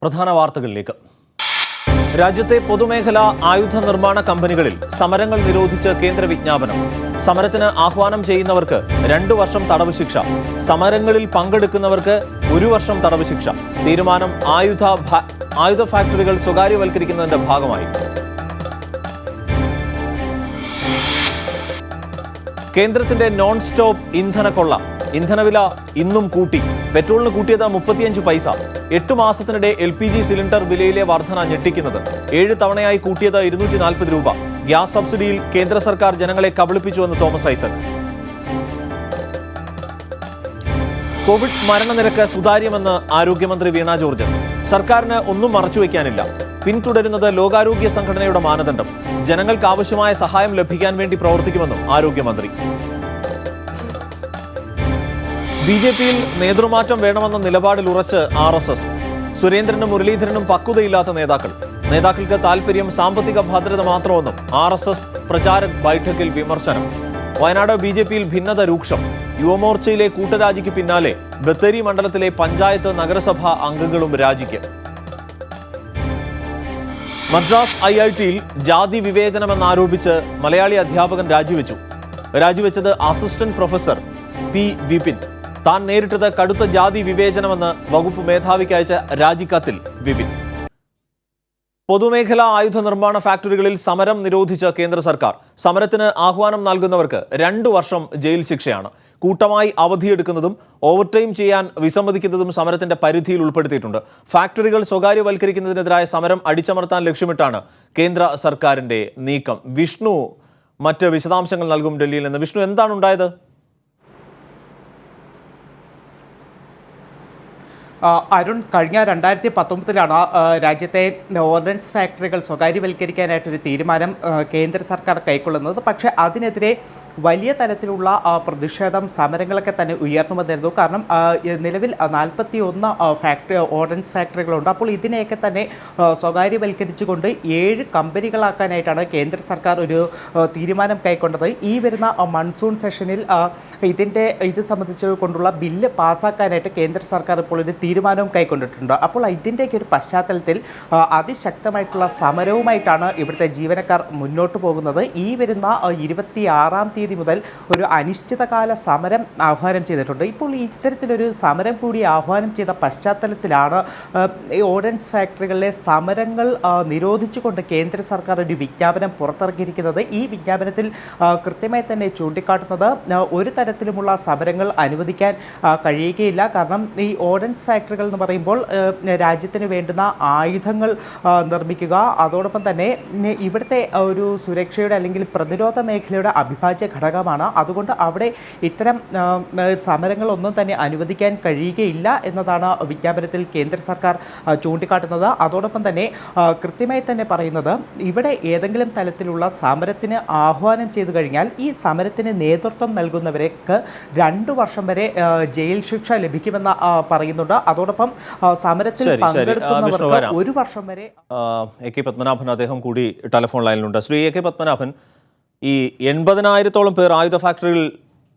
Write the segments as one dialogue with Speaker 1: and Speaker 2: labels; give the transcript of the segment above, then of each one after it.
Speaker 1: പ്രധാന വാർത്തകളിലേക്ക്. രാജ്യത്തെ പൊതുമേഖലാ ആയുധ നിർമ്മാണ കമ്പനികളിൽ സമരങ്ങൾ നിരോധിച്ച് കേന്ദ്ര വിജ്ഞാപനം. സമരത്തിന് ആഹ്വാനം ചെയ്യുന്നവർക്ക് 2 വർഷം തടവ് ശിക്ഷ, സമരങ്ങളിൽ പങ്കെടുക്കുന്നവർക്ക് 1 വർഷം തടവ് ശിക്ഷ. തീരുമാനം ആയുധ ഫാക്ടറികൾ സ്വകാര്യവൽക്കരിക്കുന്നതിന്റെ ഭാഗമായി. കേന്ദ്രത്തിന്റെ നോൺ സ്റ്റോപ്പ് ഇന്ധനക്കൊള്ള. ഇന്ധനവില ഇന്നും കൂട്ടി. പെട്രോളിന് കൂട്ടിയത് 35 പൈസ. 8 മാസത്തിനിടെ LPG സിലിണ്ടർ വിലയിലെ വർധന ഞെട്ടിക്കുന്നത്. 7 തവണയായി കൂട്ടിയത് 240 രൂപ. ഗ്യാസ് സബ്സിഡിയിൽ കേന്ദ്ര സർക്കാർ ജനങ്ങളെ കബളിപ്പിച്ചുവെന്ന് തോമസ് ഐസക്. കോവിഡ് മരണനിരക്ക് സുതാര്യമെന്ന് ആരോഗ്യമന്ത്രി വീണ ജോർജ്. സർക്കാരിന് ഒന്നും മറച്ചുവെക്കാനില്ല. പിന്തുടരുന്നത് ലോകാരോഗ്യ സംഘടനയുടെ മാനദണ്ഡം. ജനങ്ങൾക്ക് ആവശ്യമായ സഹായം ലഭിക്കാൻ വേണ്ടി പ്രവർത്തിക്കുമെന്നും ആരോഗ്യമന്ത്രി. BJPയിൽ നേതൃമാറ്റം വേണമെന്ന നിലപാടിൽ ഉറച്ച് RSS. സുരേന്ദ്രനും മുരളീധരനും പക്വതയില്ലാത്ത നേതാക്കൾക്ക് താൽപര്യം സാമ്പത്തിക ഭദ്രത മാത്രമെന്നും RSS പ്രചാരക് ബൈഠക്കിൽ വിമർശനം. വയനാട് BJPയിൽ ഭിന്നത രൂക്ഷം. യുവമോർച്ചയിലെ കൂട്ടരാജിക്ക് പിന്നാലെ ബത്തേരി മണ്ഡലത്തിലെ പഞ്ചായത്ത് നഗരസഭാ അംഗങ്ങളും രാജിക്ക്. മദ്രാസ് IITയിൽ ജാതി വിവേചനമെന്നാരോപിച്ച് മലയാളി അധ്യാപകൻ രാജിവെച്ചത് അസിസ്റ്റന്റ് പ്രൊഫസർ P. വിപിൻ. താൻ നേരിട്ടത് കടുത്ത ജാതി വിവേചനമെന്ന് വകുപ്പ് മേധാവിക്ക് അയച്ച രാജിക്കത്തിൽ വിപിൻ. പൊതുമേഖലാ ആയുധ നിർമ്മാണ ഫാക്ടറികളിൽ സമരം നിരോധിച്ച കേന്ദ്ര സർക്കാർ. സമരത്തിന് ആഹ്വാനം നൽകുന്നവർക്ക് 2 വർഷം ജയിൽ ശിക്ഷയാണ്. കൂട്ടമായി അവധിയെടുക്കുന്നതും ഓവർടൈം ചെയ്യാൻ വിസമ്മതിക്കുന്നതും സമരത്തിന്റെ പരിധിയിൽ ഉൾപ്പെടുത്തിയിട്ടുണ്ട്. ഫാക്ടറികൾ സ്വകാര്യവൽക്കരിക്കുന്നതിനെതിരായ സമരം അടിച്ചമർത്താൻ ലക്ഷ്യമിട്ടാണ് കേന്ദ്ര സർക്കാരിന്റെ നീക്കം. വിഷ്ണു മറ്റ് വിശദാംശങ്ങൾ നൽകും ഡൽഹിയിൽ നിന്ന്. വിഷ്ണു, എന്താണ് ഉണ്ടായത്?
Speaker 2: അരുൺ, കഴിഞ്ഞ 2019 രാജ്യത്തെ ഓർഡിനൻസ് ഫാക്ടറികൾ സ്വകാര്യവൽക്കരിക്കാനായിട്ടൊരു തീരുമാനം കേന്ദ്ര സർക്കാർ കൈക്കൊള്ളുന്നത്. പക്ഷേ അതിനെതിരെ വലിയ തരത്തിലുള്ള പ്രതിഷേധം, സമരങ്ങളൊക്കെ തന്നെ ഉയർന്നു വന്നിരുന്നു. കാരണം നിലവിൽ 41 ഓർഡിനൻസ് ഫാക്ടറികളുണ്ട്. അപ്പോൾ ഇതിനെയൊക്കെ തന്നെ സ്വകാര്യവൽക്കരിച്ചുകൊണ്ട് 7 കമ്പനികളാക്കാനായിട്ടാണ് കേന്ദ്ര സർക്കാർ ഒരു തീരുമാനം കൈക്കൊണ്ടത്. ഈ വരുന്ന മൺസൂൺ സെഷനിൽ ഇത് സംബന്ധിച്ച് കൊണ്ടുള്ള ബില്ല് പാസ്സാക്കാനായിട്ട് കേന്ദ്ര സർക്കാർ ഇപ്പോൾ ഒരു തീരുമാനവും കൈക്കൊണ്ടിട്ടുണ്ട്. അപ്പോൾ ഇതിൻ്റെയൊക്കെ ഒരു പശ്ചാത്തലത്തിൽ അതിശക്തമായിട്ടുള്ള സമരവുമായിട്ടാണ് ഇവിടുത്തെ ജീവനക്കാർ മുന്നോട്ട് പോകുന്നത്. ഈ വരുന്ന 26-ാം തീയതി മുതൽ ഒരു അനിശ്ചിതകാല സമരം ആഹ്വാനം ചെയ്തിട്ടുണ്ട്. ഇപ്പോൾ ഇത്തരത്തിലൊരു സമരം കൂടി ആഹ്വാനം ചെയ്ത പശ്ചാത്തലത്തിലാണ് ഈ ഓർഡിനൻസ് ഫാക്ടറികളിലെ സമരങ്ങൾ നിരോധിച്ചുകൊണ്ട് കേന്ദ്ര സർക്കാർ ഒരു വിജ്ഞാപനം പുറത്തിറക്കിയിരിക്കുന്നത്. ഈ വിജ്ഞാപനത്തിൽ കൃത്യമായി തന്നെ ചൂണ്ടിക്കാട്ടുന്നത് ഒരു തരത്തിലുമുള്ള സമരങ്ങൾ അനുവദിക്കാൻ കഴിയുകയില്ല. കാരണം ഈ ഓർഡിനൻസ് ഫാക്ടറികൾ എന്ന് പറയുമ്പോൾ രാജ്യത്തിന് വേണ്ടുന്ന ആയുധങ്ങൾ നിർമ്മിക്കുക, അതോടൊപ്പം തന്നെ ഇവിടുത്തെ ഒരു സുരക്ഷയുടെ അല്ലെങ്കിൽ പ്രതിരോധ മേഖലയുടെ അവിഭാജ്യ ഘടകമാണ്. അതുകൊണ്ട് അവിടെ ഇത്തരം സമരങ്ങളൊന്നും തന്നെ അനുവദിക്കാൻ കഴിയുകയില്ല എന്നതാണ് വിജ്ഞാപനത്തിൽ കേന്ദ്ര സർക്കാർ ചൂണ്ടിക്കാട്ടുന്നത്. അതോടൊപ്പം തന്നെ കൃത്യമായി തന്നെ പറയുന്നത്, ഇവിടെ ഏതെങ്കിലും തലത്തിലുള്ള സമരത്തിന് ആഹ്വാനം ചെയ്തു കഴിഞ്ഞാൽ ഈ സമരത്തിന് നേതൃത്വം നൽകുന്നവർക്ക് 2 വർഷം വരെ ജയിൽ ശിക്ഷ ലഭിക്കുമെന്ന് പറയുന്നുണ്ട്. അതോടൊപ്പം സമരത്തിൽ പങ്കെടുക്കുന്നവർക്ക് 1 വർഷം വരെ.
Speaker 1: AK പത്മനാഭൻ അദ്ദേഹം കൂടി ടെലിഫോൺ ലൈനിലുണ്ട്. ശ്രീ AK പത്മനാഭൻ, ഈ 80,000-ഓളം പേർ ആയുധ ഫാക്ടറികളിൽ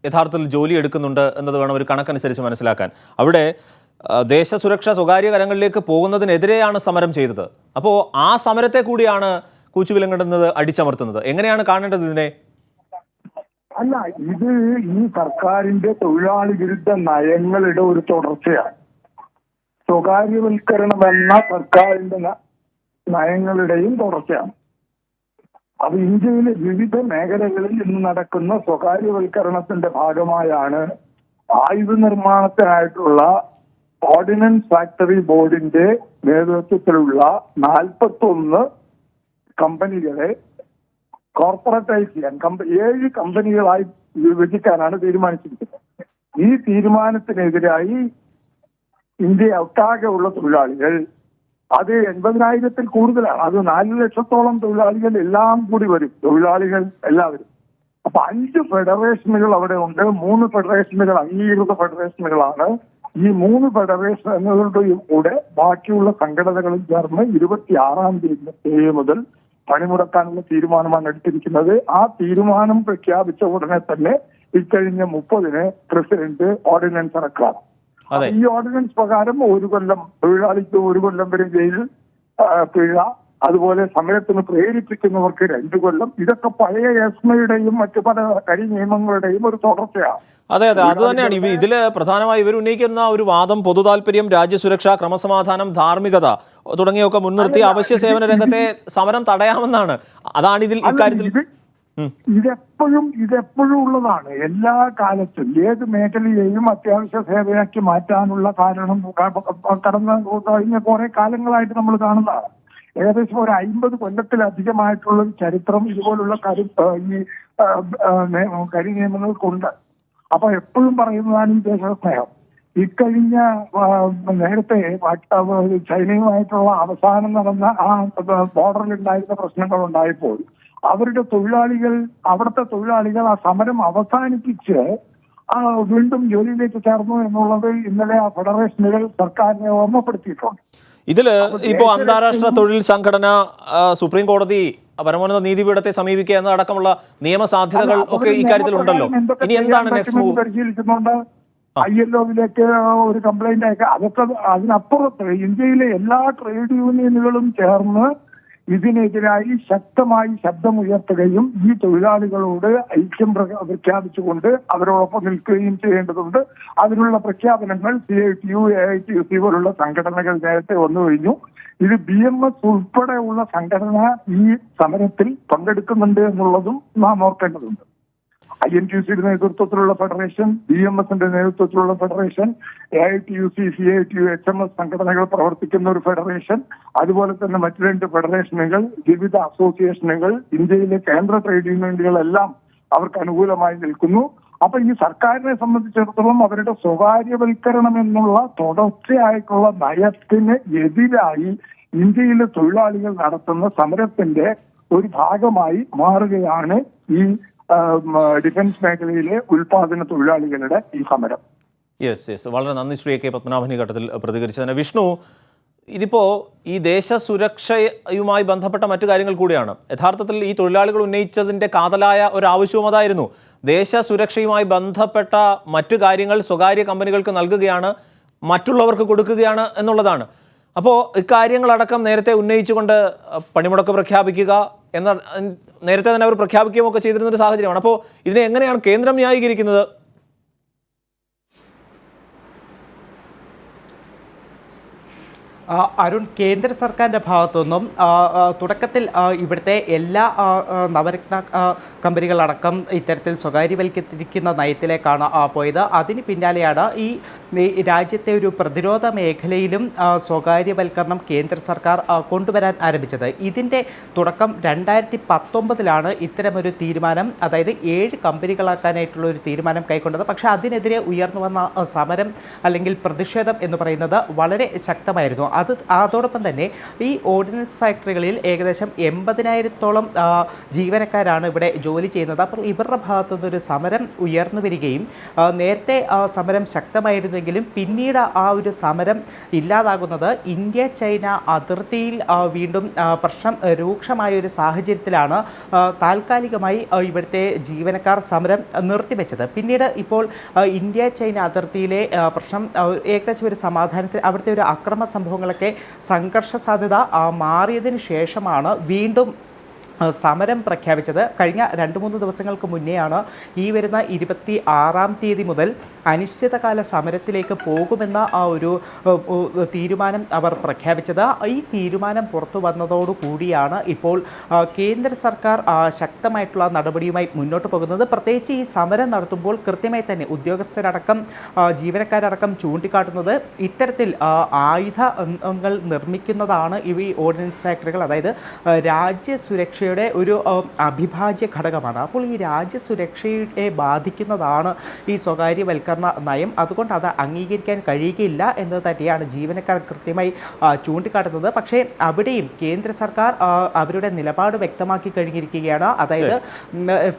Speaker 1: യഥാർത്ഥത്തിൽ ജോലി എടുക്കുന്നുണ്ട് എന്നത് വേണം ഒരു കണക്കനുസരിച്ച് മനസ്സിലാക്കാൻ. അവിടെ ദേശസുരക്ഷ സ്വകാര്യ കരങ്ങളിലേക്ക് പോകുന്നതിനെതിരെയാണ് സമരം ചെയ്തത്. അപ്പോൾ ആ സമരത്തെ കൂടിയാണ് കൂച്ചുവിലങ്ങുന്നത്, അടിച്ചമർത്തുന്നത്. എങ്ങനെയാണ് കാണേണ്ടത് ഇതിനെ?
Speaker 3: അല്ല, ഇത് ഈ സർക്കാരിന്റെ തൊഴിലാളി വിരുദ്ധ നയങ്ങളുടെ ഒരു തുടർച്ചയാണ്. സ്വകാര്യവൽക്കരണമെന്ന സർക്കാരിന്റെ നയങ്ങളുടെയും തുടർച്ചയാണ്. അത് ഇന്ത്യയിലെ വിവിധ മേഖലകളിൽ ഇന്ന് നടക്കുന്ന സ്വകാര്യവൽക്കരണത്തിന്റെ ഭാഗമായാണ് ആയുധ നിർമ്മാണത്തിനായിട്ടുള്ള ഓർഡിനൻസ് ഫാക്ടറി ബോർഡിന്റെ നേതൃത്വത്തിലുള്ള 41 കമ്പനികളെ കോർപ്പറേറ്റൈസ് ചെയ്യാൻ 7 കമ്പനികളായി വിഭജിക്കാനാണ് തീരുമാനിച്ചിരിക്കുന്നത്. ഈ തീരുമാനത്തിനെതിരായി ഇന്ത്യ ഒട്ടാകെ ഉള്ള തൊഴിലാളികൾ, അത് 80,000-ൽ കൂടുതലാണ്. അത് 4 ലക്ഷത്തോളം തൊഴിലാളികൾ എല്ലാം കൂടി വരും, തൊഴിലാളികൾ എല്ലാവരും. അപ്പൊ 5 ഫെഡറേഷനുകൾ അവിടെ ഉണ്ട്. 3 ഫെഡറേഷനുകൾ അംഗീകൃത ഫെഡറേഷനുകളാണ്. ഈ 3 ഫെഡറേഷനുകളുടെ കൂടെ ബാക്കിയുള്ള സംഘടനകളും ചേർന്ന് 26-ാം തീയതി മുതൽ പണിമുടക്കാനുള്ള തീരുമാനമാണ് എടുത്തിരിക്കുന്നത്. ആ തീരുമാനം പ്രഖ്യാപിച്ച ഉടനെ തന്നെ ഇക്കഴിഞ്ഞ 30-ന് പ്രസിഡന്റ് ഓർഡിനൻസ് ഇറക്കാം. ഈ ഓർഡിനൻസ് പ്രകാരം 1 കൊല്ലം തൊഴിലാളിക്ക് 1 കൊല്ലം വരെ ജയിൽ പിഴ, അതുപോലെ സമരത്തിന് പ്രേരിപ്പിക്കുന്നവർക്ക് 2 കൊല്ലം. ഇതൊക്കെ പഴയ എസ്മയുടെയും മറ്റു പല കരി നിയമങ്ങളുടെയും ഒരു തുടർച്ചയാണ്.
Speaker 1: അതെ, അത് തന്നെയാണ് ഇതിൽ പ്രധാനമായി ഇവർ ഉന്നയിക്കുന്ന ഒരു വാദം. പൊതു താല്പര്യം, രാജ്യസുരക്ഷ, ക്രമസമാധാനം, ധാർമ്മികത തുടങ്ങിയൊക്കെ മുൻനിർത്തി അവശ്യ സേവന രംഗത്തെ സമരം തടയാമെന്നാണ്. അതാണ് ഇതിൽ ഇക്കാര്യത്തിൽ
Speaker 3: ഇതെപ്പോഴും ഉള്ളതാണ്. എല്ലാ കാലത്തും ഏത് മേഖലയെയും അത്യാവശ്യ സേവയാക്കി മാറ്റാനുള്ള കാരണം കഴിഞ്ഞ കുറെ കാലങ്ങളായിട്ട് നമ്മൾ കാണുന്നതാണ്. ഏകദേശം ഒരു 50 കൊല്ലത്തിലധികമായിട്ടുള്ള ചരിത്രം ഇതുപോലുള്ള കരി നിയമങ്ങൾക്കുണ്ട്. അപ്പൊ എപ്പോഴും പറയുന്നതാണ് ഈ ദേശസ്നേഹം. ഇക്കഴിഞ്ഞ നേരത്തെ ചൈനയുമായിട്ടുള്ള അവസാനം നടന്ന ആ ബോർഡറിലുണ്ടായിരുന്ന പ്രശ്നങ്ങൾ ഉണ്ടായപ്പോൾ അവിടുത്തെ തൊഴിലാളികൾ ആ സമരം അവസാനിപ്പിച്ച് വീണ്ടും ജോലിയിലേക്ക് ചേർന്നു എന്നുള്ളത് ഇന്നലെ ആ ഫെഡറേഷനുകൾ സർക്കാരിനെ ഓർമ്മപ്പെടുത്തിയിട്ടുണ്ട്.
Speaker 1: ഇതില് ഇപ്പോ അന്താരാഷ്ട്ര തൊഴിൽ സംഘടന, സുപ്രീം കോടതി, പരമോന്നത നീതിപീഠത്തെ സമീപിക്കുക എന്നതടക്കമുള്ള നിയമസാധ്യതകൾ ഒക്കെ ഇക്കാര്യത്തിൽ ഉണ്ടല്ലോ. ഇനി എന്താണ് നെക്സ്റ്റ് മൂവ്?
Speaker 3: പരിശീലിക്കുന്നുണ്ട്. ILOയിലേക്ക് ഒരു കംപ്ലൈന്റ് അയക്കുക. അതൊക്കെ അതിനപ്പുറത്ത് ഇന്ത്യയിലെ എല്ലാ ട്രേഡ് യൂണിയനുകളും ചേർന്ന് ഇതിനെതിരായി ശക്തമായി ശബ്ദമുയർത്തുകയും ഈ തൊഴിലാളികളോട് ഐക്യം പ്രഖ്യാപിച്ചുകൊണ്ട് അവരോടൊപ്പം നിൽക്കുകയും ചെയ്യേണ്ടതുണ്ട്. അതിനുള്ള പ്രഖ്യാപനങ്ങൾ CITU, AITUC പോലുള്ള സംഘടനകൾ നേരത്തെ വന്നു കഴിഞ്ഞു. ഇത് BMS ഉൾപ്പെടെയുള്ള സംഘടന ഈ സമരത്തിൽ പങ്കെടുക്കുന്നുണ്ട് എന്നുള്ളതും നാം ഓർക്കേണ്ടതുണ്ട്. INTUCയുടെ നേതൃത്വത്തിലുള്ള ഫെഡറേഷൻ, BMSന്റെ നേതൃത്വത്തിലുള്ള ഫെഡറേഷൻ, AITUC, CITU, HMS സംഘടനകൾ പ്രവർത്തിക്കുന്ന ഒരു ഫെഡറേഷൻ, അതുപോലെ തന്നെ മറ്റു 2 ഫെഡറേഷനുകൾ, വിവിധ അസോസിയേഷനുകൾ, ഇന്ത്യയിലെ കേന്ദ്ര ട്രേഡ് യൂണിയനുകളെല്ലാം അവർക്ക് അനുകൂലമായി നിൽക്കുന്നു. അപ്പൊ ഈ സർക്കാരിനെ സംബന്ധിച്ചിടത്തോളം അവരുടെ സ്വകാര്യവൽക്കരണം എന്നുള്ള തുടർച്ചയായിട്ടുള്ള നയത്തിന് എതിരായി ഇന്ത്യയിലെ തൊഴിലാളികൾ നടത്തുന്ന സമരത്തിന്റെ ഒരു ഭാഗമായി മാറുകയാണ് ഈ ഡിഫൻസ് മേഖലയിലെ ഉൽപാദന തൊഴിലാളികളുടെ ഈ സമരം.
Speaker 1: യെസ്, വളരെ നന്ദി ശ്രീ കെ പത്മനാഭൻ ഈ ഘട്ടത്തിൽ പ്രതികരിച്ചതിന്. വിഷ്ണു, ഇതിപ്പോൾ ഈ ദേശസുരക്ഷയുമായി ബന്ധപ്പെട്ട മറ്റു കാര്യങ്ങൾ കൂടിയാണ്. യഥാർത്ഥത്തിൽ ഈ തൊഴിലാളികൾ ഉന്നയിച്ചതിൻ്റെ കാതലായ ഒരു ആവശ്യവും അതായിരുന്നു. ദേശസുരക്ഷയുമായി ബന്ധപ്പെട്ട മറ്റു കാര്യങ്ങൾ സ്വകാര്യ കമ്പനികൾക്ക് നൽകുകയാണ്, മറ്റുള്ളവർക്ക് കൊടുക്കുകയാണ് എന്നുള്ളതാണ്. അപ്പോൾ ഇക്കാര്യങ്ങളടക്കം നേരത്തെ ഉന്നയിച്ചുകൊണ്ട് പണിമുടക്ക് പ്രഖ്യാപിക്കുക എന്ന നേരത്തെ തന്നെ അവർ പ്രഖ്യാപിക്കുകയും ഒക്കെ ചെയ്തിരുന്നൊരു സാഹചര്യമാണ്. അപ്പോൾ ഇതിനെ എങ്ങനെയാണ് കേന്ദ്രം ന്യായീകരിക്കുന്നത്?
Speaker 2: അരുൺ, കേന്ദ്ര സർക്കാരിൻ്റെ ഭാഗത്തുനിന്നും തുടക്കത്തിൽ ഇവിടുത്തെ എല്ലാ നവരത്ന കമ്പനികളടക്കം ഇത്തരത്തിൽ സ്വകാര്യവൽക്കരിക്കുന്ന നയത്തിലേക്കാണ് പോയത്. അതിന് പിന്നാലെയാണ് ഈ രാജ്യത്തെ ഒരു പ്രതിരോധ മേഖലയിലും സ്വകാര്യവൽക്കരണം കേന്ദ്ര സർക്കാർ കൊണ്ടുവരാൻ ആരംഭിച്ചത്. ഇതിൻ്റെ തുടക്കം 2019-ലാണ് ഇത്തരമൊരു തീരുമാനം, അതായത് 7 കമ്പനികളാക്കാനായിട്ടുള്ള ഒരു തീരുമാനം കൈക്കൊണ്ടത്. പക്ഷേ അതിനെതിരെ ഉയർന്നു വന്ന സമരം അല്ലെങ്കിൽ പ്രതിഷേധം എന്ന് പറയുന്നത് വളരെ ശക്തമായിരുന്നു. അതോടൊപ്പം തന്നെ ഈ ഓർഡിനൻസ് ഫാക്ടറികളിൽ ഏകദേശം 80,000-ഓളം ജീവനക്കാരാണ് ഇവിടെ ജോലി ചെയ്യുന്നത്. അപ്പോൾ ഇവരുടെ ഭാഗത്തുനിന്നൊരു സമരം ഉയർന്നു വരികയും നേരത്തെ സമരം ശക്തമായിരുന്നെങ്കിലും പിന്നീട് ആ ഒരു സമരം ഇല്ലാതാകുന്നത് ഇന്ത്യ ചൈന അതിർത്തിയിൽ വീണ്ടും പ്രശ്നം രൂക്ഷമായ ഒരു സാഹചര്യത്തിലാണ് താൽക്കാലികമായി ഇവിടുത്തെ ജീവനക്കാർ സമരം നിർത്തിവെച്ചത്. പിന്നീട് ഇപ്പോൾ ഇന്ത്യ ചൈന അതിർത്തിയിലെ പ്രശ്നം ഏകദേശം ഒരു സമാധാനത്തിൽ അവിടുത്തെ ഒരു അക്രമ സംഭവങ്ങളൊക്കെ സംഘർഷ സാധ്യത മാറിയതിന് ശേഷമാണ് വീണ്ടും സമരം പ്രഖ്യാപിച്ചത്. കഴിഞ്ഞ 2-3 ദിവസങ്ങൾക്ക് മുന്നെയാണ് ഈ വരുന്ന 26-ാം തീയതി മുതൽ അനിശ്ചിതകാല സമരത്തിലേക്ക് പോകുമെന്ന ആ ഒരു തീരുമാനം അവർ പ്രഖ്യാപിച്ചത്. ഈ തീരുമാനം പുറത്തു വന്നതോടുകൂടിയാണ് ഇപ്പോൾ കേന്ദ്ര സർക്കാർ ശക്തമായിട്ടുള്ള നടപടിയുമായി മുന്നോട്ട് പോകുന്നത്. പ്രത്യേകിച്ച് ഈ സമരം നടത്തുമ്പോൾ കൃത്യമായി തന്നെ ഉദ്യോഗസ്ഥരടക്കം ജീവനക്കാരടക്കം ചൂണ്ടിക്കാട്ടുന്നത് ഇത്തരത്തിൽ ആയുധങ്ങൾ നിർമ്മിക്കുന്നതാണ് ഈ ഓർഡിനൻസ് ഫാക്ടറികൾ, അതായത് രാജ്യസുരക്ഷയുടെ രാജ്യസുരക്ഷയുടെ ഒരു അവിഭാജ്യ ഘടകമാണ്. അപ്പോൾ ഈ രാജ്യസുരക്ഷയെ ബാധിക്കുന്നതാണ് ഈ സ്വകാര്യവൽക്കരണ നയം. അതുകൊണ്ട് അത് അംഗീകരിക്കാൻ കഴിയുകയില്ല എന്ന് തന്നെയാണ് ജീവനക്കാർ കൃത്യമായി ചൂണ്ടിക്കാട്ടുന്നത്. പക്ഷേ അവിടെയും കേന്ദ്ര സർക്കാർ അവരുടെ നിലപാട് വ്യക്തമാക്കി കഴിഞ്ഞിരിക്കുകയാണ്. അതായത്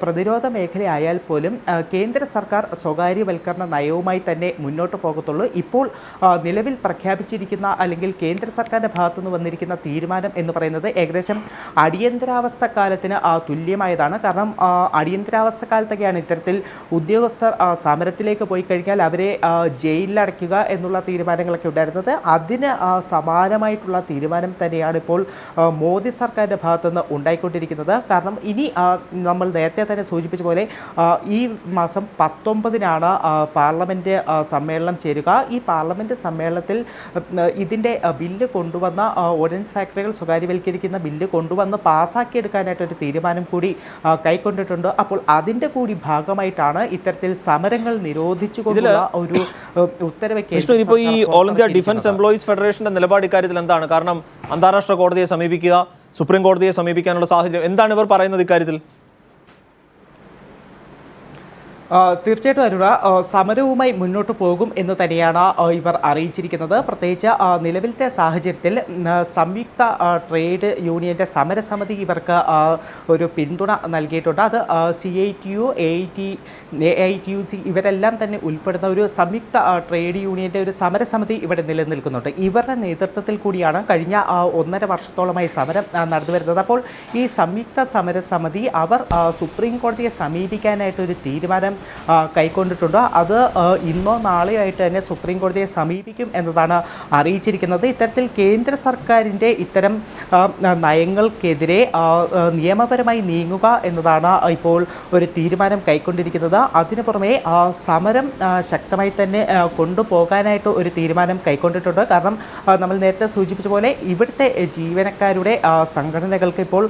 Speaker 2: പ്രതിരോധ മേഖലയായാൽ പോലും കേന്ദ്ര സർക്കാർ സ്വകാര്യവൽക്കരണ നയവുമായി തന്നെ മുന്നോട്ട് പോകത്തുള്ളൂ. ഇപ്പോൾ നിലവിൽ പ്രഖ്യാപിച്ചിരിക്കുന്ന അല്ലെങ്കിൽ കേന്ദ്ര സർക്കാരിൻ്റെ ഭാഗത്തുനിന്ന് വന്നിരിക്കുന്ന തീരുമാനം എന്ന് പറയുന്നത് ഏകദേശം അടിയന്തരാവസ്ഥ കാലത്തിന് തുല്യമായതാണ്. കാരണം അടിയന്തരാവസ്ഥ കാലത്തൊക്കെയാണ് ഇത്തരത്തിൽ ഉദ്യോഗസ്ഥർ സമരത്തിലേക്ക് പോയി കഴിഞ്ഞാൽ അവരെ ജയിലിലടയ്ക്കുക എന്നുള്ള തീരുമാനങ്ങളൊക്കെ ഉണ്ടായിരുന്നത്. അതിന് സമാനമായിട്ടുള്ള തീരുമാനം തന്നെയാണ് ഇപ്പോൾ മോദി സർക്കാരിൻ്റെ ഭാഗത്തുനിന്ന് ഉണ്ടായിക്കൊണ്ടിരിക്കുന്നത്. കാരണം ഇനി നമ്മൾ നേരത്തെ തന്നെ സൂചിപ്പിച്ച പോലെ ഈ മാസം 19-നാണ് പാർലമെൻറ്റ് സമ്മേളനം ചേരുക. ഈ പാർലമെൻറ്റ് സമ്മേളനത്തിൽ ഇതിൻ്റെ ബില്ല് കൊണ്ടുവന്ന ഓർഡിനൻസ് ഫാക്ടറികൾ സ്വകാര്യവൽക്കരിക്കുന്ന ബില്ല് കൊണ്ടുവന്ന് പാസ്സാക്കിയെടുക്കാനായിട്ടൊരു തീരുമാനം കൂടി കൈക്കൊണ്ടിട്ടുണ്ട്. അപ്പോൾ അതിൻ്റെ കൂടി ഭാഗമായിട്ടാണ് ഇത്തരത്തിൽ സമരങ്ങൾ നിരോധിച്ചുകൊണ്ടുള്ള ഒരു ഉത്തരവ്.
Speaker 1: ഇപ്പോൾ ഈ ഓൾ ഇന്ത്യ ഡിഫൻസ് എംപ്ലോയീസ് ഫെഡറേഷന്റെ നിലപാട് ഇക്കാര്യത്തിൽ എന്താണ്? കാരണം അന്താരാഷ്ട്ര കോടതിയെ സമീപിക്കുക, സുപ്രീം കോടതിയെ സമീപിക്കാനുള്ള സാഹചര്യം എന്താണ് ഇവർ പറയുന്നത് ഇക്കാര്യത്തിൽ?
Speaker 2: തീർച്ചയായിട്ടും അരുണ, സമരവുമായി മുന്നോട്ട് പോകും എന്ന് തന്നെയാണ് ഇവർ അറിയിച്ചിരിക്കുന്നത്. പ്രത്യേകിച്ച് നിലവിലത്തെ സാഹചര്യത്തിൽ സംയുക്ത ട്രേഡ് യൂണിയൻ്റെ സമരസമിതി ഇവർക്ക് ഒരു പിന്തുണ നൽകിയിട്ടുണ്ട്. അത് CITU, AITUC ഇവരെല്ലാം തന്നെ ഉൾപ്പെടുന്ന ഒരു സംയുക്ത ട്രേഡ് യൂണിയൻ്റെ ഒരു സമരസമിതി ഇവിടെ നിലനിൽക്കുന്നുണ്ട്. ഇവരുടെ നേതൃത്വത്തിൽ കൂടിയാണ് കഴിഞ്ഞ 1.5 വർഷത്തോളമായി സമരം നടന്നു വരുന്നത്. അപ്പോൾ ഈ സംയുക്ത സമരസമിതി അവർ സുപ്രീം കോടതിയെ സമീപിക്കാനായിട്ടൊരു തീരുമാനം കൈക്കൊണ്ടിട്ടുണ്ട്. അത് ഇന്നോ നാളെയോ ആയിട്ട് തന്നെ സുപ്രീം കോടതിയെ സമീപിക്കും എന്നതാണ് അറിയിച്ചിരിക്കുന്നത്. ഇത്തരത്തിൽ കേന്ദ്ര സർക്കാരിൻ്റെ ഇത്തരം നയങ്ങൾക്കെതിരെ നിയമപരമായി നീങ്ങുക എന്നതാണ് ഇപ്പോൾ ഒരു തീരുമാനം കൈക്കൊണ്ടിരിക്കുന്നത്. അതിനു പുറമെ സമരം ശക്തമായി തന്നെ കൊണ്ടുപോകാനായിട്ട് ഒരു തീരുമാനം കൈക്കൊണ്ടിട്ടുണ്ട്. കാരണം നമ്മൾ നേരത്തെ സൂചിപ്പിച്ച പോലെ ഇവിടുത്തെ ജീവനക്കാരുടെ സംഘടനകൾക്ക് ഇപ്പോൾ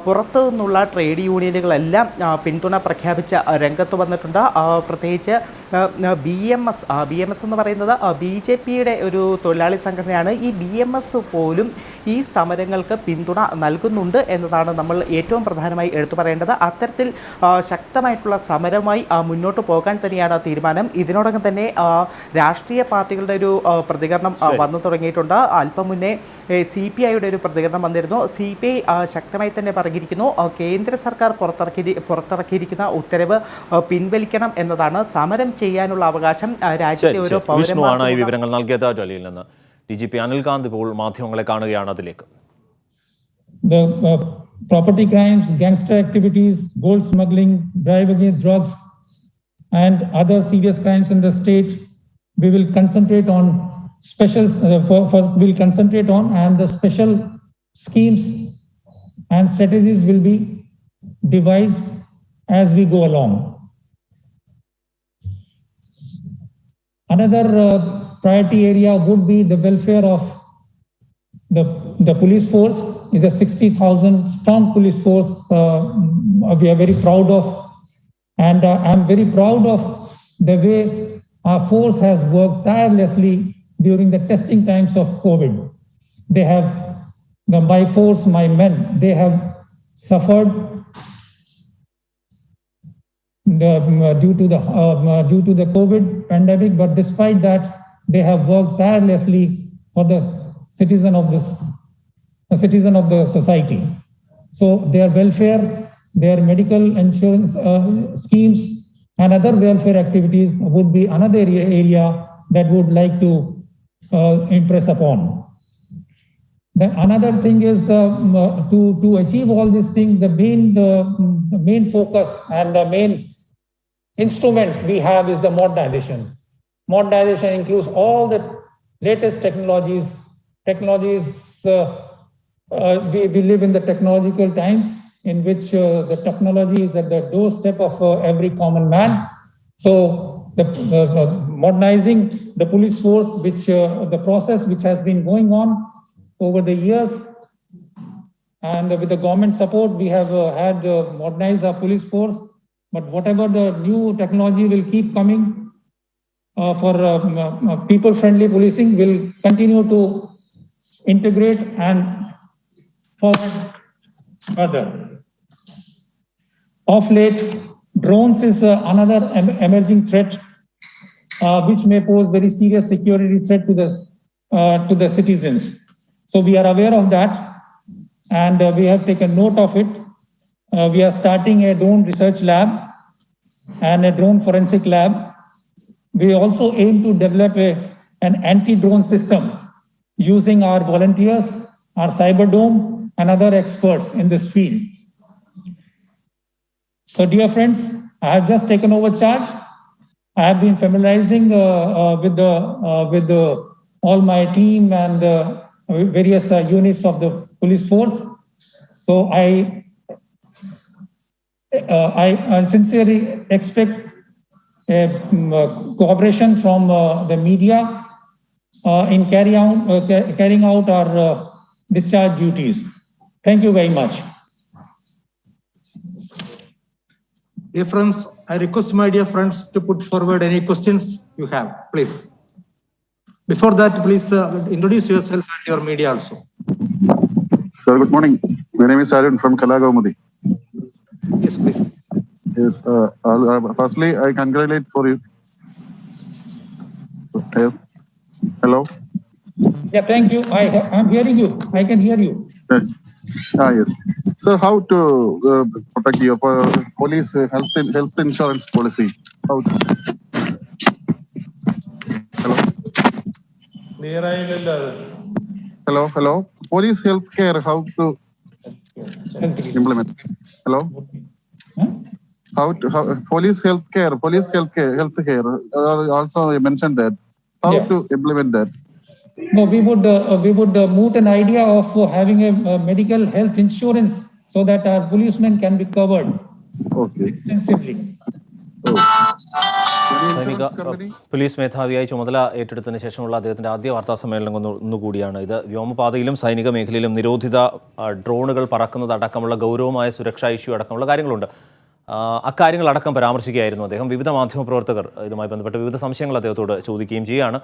Speaker 2: പുറത്തു നിന്നുള്ള ട്രേഡ് യൂണിയനുകളെല്ലാം പിന്തുണ പ്രഖ്യാപിച്ച രംഗത്ത് വന്നിട്ടുണ്ട്. പ്രത്യേകിച്ച് BMS എന്ന് പറയുന്നത് BJPയുടെ ഒരു തൊഴിലാളി സംഘടനയാണ്. ഈ BMS പോലും ഈ സമരങ്ങൾക്ക് പിന്തുണ നൽകുന്നുണ്ട് എന്നതാണ് നമ്മൾ ഏറ്റവും പ്രധാനമായി എടുത്തു പറയേണ്ടത്. അത്തരത്തിൽ ശക്തമായിട്ടുള്ള സമരമായി മുന്നോട്ട് പോകാൻ തന്നെയാണ് തീരുമാനം. ഇതിനോടകം തന്നെ രാഷ്ട്രീയ പാർട്ടികളുടെ ഒരു പ്രതികരണം വന്നു തുടങ്ങിയിട്ടുണ്ട്. അല്പം മുന്നേ CPIയുടെ ഒരു പ്രതികരണം വന്നിരുന്നു. CPI ശക്തമായി തന്നെ പറഞ്ഞിരിക്കുന്നു കേന്ദ്ര സർക്കാർ പുറത്തിറക്കിയിരിക്കുന്ന ഉത്തരവ് പിൻവലിക്കണം എന്നതാണ്. സമരം ചെയ്യാനുള്ള അവകാശം രാജ്യത്തെ ഓരോ
Speaker 1: പൗരന്മാർക്കും. ഈ വിവരങ്ങൾ നൽകിയത് ഡൽഹിയിൽ നിന്ന് DGP അനിൽകാന്ത് ഇപ്പോൾ മാധ്യമങ്ങളെ കാണുകയാണ്. അതിലേക്ക്
Speaker 4: property crimes, gangster activities, gold smuggling, drive against drugs and other serious crimes in the state, we will concentrate on and the special schemes and strategies will be devised as we go along. Another priority area would be the welfare of the police force. Is a 60,000 strong police force we are very proud of, and I'm very proud of the way our force has worked tirelessly during the testing times of COVID. They have, my force, my men, they have suffered due to the COVID pandemic, but despite that, they have worked tirelessly for the citizen of the society. So their welfare, their medical insurance schemes, and other welfare activities would be another area that would like to impress upon. Then another thing is to achieve all these things, the main focus and the main instrument we have is the modernization. Modernization includes all the latest technologies. We live in the technological times in which the technology is at the doorstep of every common man. So modernizing the police force, which the process which has been going on over the years, and with the government support, we have had modernized our police force. But whatever the new technology will keep coming for people-friendly policing, will continue to integrate and forward further. Of late, drones is another emerging threat, which may pose very serious security threat to the citizens. So we are aware of that, and we have taken note of it. We are starting a drone research lab and a drone forensic lab. We also aim to develop an anti-drone system using our volunteers, our Cyberdome, and other experts in this field. So, dear friends, I have just taken over charge. I have been familiarizing with all my team and various units of the police force. So, I sincerely expect cooperation from the media in carrying out our discharge duties. Thank you very much.
Speaker 5: Dear friends, I request my dear friends to put forward any questions you have, please. Before that, please introduce yourself and your media also.
Speaker 6: Sir, good morning. My name is Arun from Kalagaumudi.
Speaker 5: Yes, please.
Speaker 6: Yes, firstly, I congratulate for you. Yes. Hello.
Speaker 4: Yeah, thank you. I'm hearing you. I can hear you.
Speaker 6: Yes. Yes. Sir, how to protect your police health insurance policy? How to... Hello. Hello. Police health care. How to implement? Hello. How police health care also you mentioned that. How to implement that?
Speaker 4: No, we would moot an idea of having a medical health insurance so that our policemen can be covered extensively.
Speaker 1: സൈനിക police മേധാവിയായി ചുമതല ഏറ്റെടുത്തതിന് ശേഷമുള്ള അദ്ദേഹത്തിൻ്റെ ആദ്യ വാർത്താ സമ്മേളനം ഒന്നുകൂടിയാണ് ഇത്. വ്യോമപാതയിലും സൈനിക മേഖലയിലും നിരോധിത ഡ്രോണുകൾ പറക്കുന്നത് അടക്കമുള്ള ഗൗരവമായ സുരക്ഷാ ഇഷ്യൂ അടക്കമുള്ള കാര്യങ്ങളുണ്ട്. അക്കാര്യങ്ങളടക്കം പരാമർശിക്കുകയായിരുന്നു അദ്ദേഹം. വിവിധ മാധ്യമപ്രവർത്തകർ ഇതുമായി ബന്ധപ്പെട്ട് വിവിധ സംശയങ്ങൾ അദ്ദേഹത്തോട് ചോദിക്കുകയും ചെയ്യുകയാണ്.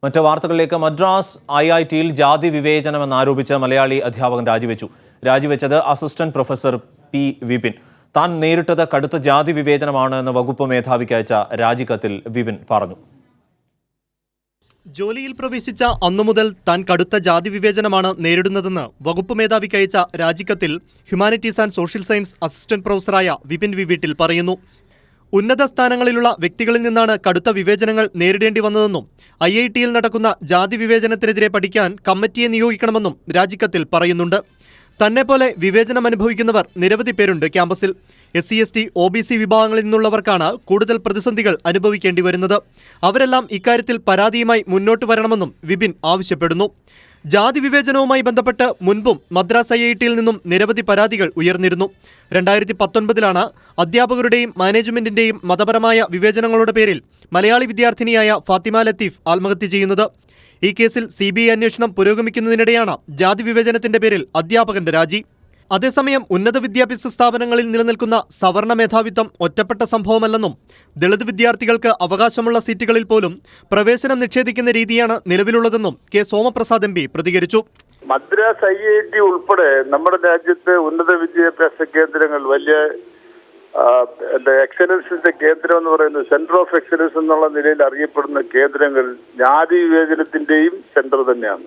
Speaker 1: മറ്റ് വാർത്തകളിലേക്ക്. മദ്രാസ് IITയിൽ ജാതി വിവേചനം എന്നാരോപിച്ച് മലയാളി അധ്യാപകൻ രാജിവെച്ചത് അസിസ്റ്റന്റ് പ്രൊഫസർ P. വിപിൻ. താൻ നേരിട്ടത് കടുത്ത ജാതി വിവേചനമാണ് എന്ന് വകുപ്പ് മേധാവിക്ക് അയച്ച രാജിക്കത്തിൽ വിപിൻ പറഞ്ഞു.
Speaker 7: ജോലിയിൽ പ്രവേശിച്ച അന്നു മുതൽ താൻ കടുത്ത ജാതി വിവേചനമാണ് നേരിടുന്നതെന്ന് വകുപ്പ് മേധാവിക്ക് അയച്ച രാജിക്കത്തിൽ humanities and social science assistant പ്രൊഫസറായ വിപിൻ വി വീട്ടിൽ പറയുന്നു. ഉന്നത സ്ഥാനങ്ങളിലുള്ള വ്യക്തികളിൽ നിന്നാണ് കടുത്ത വിവേചനങ്ങൾ നേരിടേണ്ടി വന്നതെന്നും IITയിൽ നടക്കുന്ന ജാതി വിവേചനത്തിനെതിരെ പഠിക്കാൻ കമ്മിറ്റിയെ നിയോഗിക്കണമെന്നും രാജിക്കത്തിൽ പറയുന്നുണ്ട്. തന്നെപ്പോലെ വിവേചനം അനുഭവിക്കുന്നവർ നിരവധി പേരുണ്ട് ക്യാമ്പസിൽ. SC ST OBC വിഭാഗങ്ങളിൽ നിന്നുള്ളവർക്കാണ് കൂടുതൽ പ്രതിസന്ധികൾ അനുഭവിക്കേണ്ടി വരുന്നത്. അവരെല്ലാം ഇക്കാര്യത്തിൽ പരാതിയുമായി മുന്നോട്ട് വരണമെന്നും വിപിൻ ആവശ്യപ്പെടുന്നു. ജാതി വിവേചനവുമായി ബന്ധപ്പെട്ട് മുൻപും മദ്രാസ് IITയിൽ നിന്നും നിരവധി പരാതികൾ ഉയർന്നിരുന്നു. 2019 അധ്യാപകരുടെയും മാനേജ്മെന്റിന്റെയും മതപരമായ വിവേചനങ്ങളുടെ പേരിൽ മലയാളി വിദ്യാർത്ഥിനിയായ ഫാത്തിമ ലത്തീഫ് ആത്മഹത്യ ചെയ്യുന്നത്. ഈ കേസിൽ CBI അന്വേഷണം പുരോഗമിക്കുന്നതിനിടെയാണ് ജാതി വിവേചനത്തിന്റെ പേരിൽ അധ്യാപകന്റെ രാജി. അതേസമയം ഉന്നത വിദ്യാഭ്യാസ സ്ഥാപനങ്ങളിൽ നിലനിൽക്കുന്ന സവർണ മേധാവിത്വം ഒറ്റപ്പെട്ട സംഭവമല്ലെന്നും ദളിത് വിദ്യാർത്ഥികൾക്ക് അവകാശമുള്ള സീറ്റുകളിൽ പോലും പ്രവേശനം നിഷേധിക്കുന്ന രീതിയാണ് നിലവിലുള്ളതെന്നും K. സോമപ്രസാദ് MP പ്രതികരിച്ചു.
Speaker 8: മദ്രാസ് IIT ഉൾപ്പെടെ നമ്മുടെ രാജ്യത്തെ ഉന്നത വിദ്യാഭ്യാസ കേന്ദ്രങ്ങൾ വലിയ എക്സലൻസിന്റെ കേന്ദ്രം എന്ന് പറയുന്നത് സെന്റർ ഓഫ് എക്സലൻസ് എന്നുള്ള നിലയിൽ അറിയപ്പെടുന്ന കേന്ദ്രങ്ങൾ ജാതി വിവേചനത്തിന്റെയും സെന്റർ തന്നെയാണ്.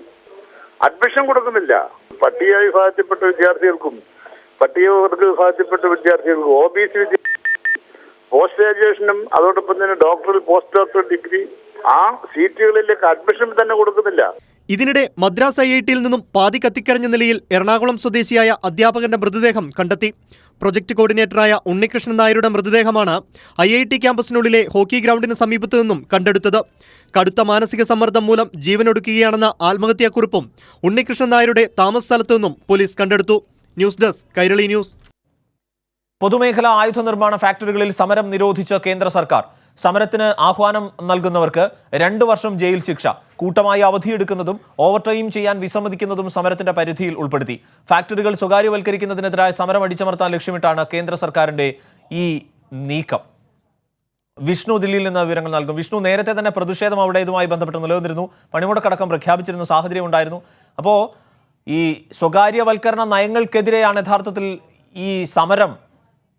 Speaker 8: അഡ്മിഷൻ കൊടുക്കുന്നില്ല. പട്ടിക വിഭാഗത്തിൽപ്പെട്ട വിദ്യാർത്ഥികൾക്കും പട്ടികവർഗ വിഭാഗത്തിൽപ്പെട്ട വിദ്യാർത്ഥികൾക്കും OBC പോസ്റ്റ് ഗ്രാജുവേഷനും അതോടൊപ്പം തന്നെ ഡോക്ടറൽ പോസ്റ്റ് ഡോക്ടറൽ ഡിഗ്രി ആ സീറ്റുകളിലേക്ക് അഡ്മിഷൻ തന്നെ കൊടുക്കുന്നില്ല.
Speaker 7: ഇതിനിടെ മദ്രാസ് IITയിൽ നിന്നും പാതി കത്തിക്കരഞ്ഞ നിലയിൽ എറണാകുളം സ്വദേശിയായ അധ്യാപകന്റെ മൃതദേഹം കണ്ടെത്തി. പ്രൊജക്ട് കോർഡിനേറ്ററായ ഉണ്ണികൃഷ്ണൻ നായരുടെ മൃതദേഹമാണ് IIT ക്യാമ്പസിനുള്ളിലെ ഹോക്കി ഗ്രൗണ്ടിന് സമീപത്തു നിന്നും കണ്ടെടുത്തത്. കടുത്ത മാനസിക സമ്മർദ്ദം മൂലം ജീവനൊടുക്കുകയാണെന്ന ആത്മഹത്യാക്കുറിപ്പും ഉണ്ണികൃഷ്ണൻ നായരുടെ താമസ സ്ഥലത്തു നിന്നും പോലീസ് കണ്ടെടുത്തു. News desk Kairali news.
Speaker 1: പൊതുമേഖലാ ആയുധ നിർമ്മാണ ഫാക്ടറികളിൽ സമരം നിരോധിച്ച കേന്ദ്ര സർക്കാർ. സമരത്തിന് ആഹ്വാനം നൽകുന്നവർക്ക് 2 വർഷം ജയിൽ ശിക്ഷ. കൂട്ടമായി അവധിയെടുക്കുന്നതും ഓവർടൈം ചെയ്യാൻ വിസമ്മതിക്കുന്നതും സമരത്തിന്റെ പരിധിയിൽ ഉൾപ്പെടുത്തി. ഫാക്ടറികൾ സ്വകാര്യവൽക്കരിക്കുന്നതിനെതിരായ സമരം അടിച്ചമർത്താൻ ലക്ഷ്യമിട്ടാണ് കേന്ദ്ര സർക്കാരിന്റെ ഈ നീക്കം. വിഷ്ണു ദില്ലിയിൽ നിന്ന് വിവരങ്ങൾ നൽകും. വിഷ്ണു, നേരത്തെ തന്നെ പ്രതിഷേധം അവിടെ ഇതുമായി ബന്ധപ്പെട്ട് നിലനിന്നിരുന്നു. പണിമുടക്കടക്കം പ്രഖ്യാപിച്ചിരുന്ന സാഹചര്യം ഉണ്ടായിരുന്നു. അപ്പോൾ ഈ സ്വകാര്യവൽക്കരണ നയങ്ങൾക്കെതിരെയാണ് യഥാർത്ഥത്തിൽ ഈ സമരം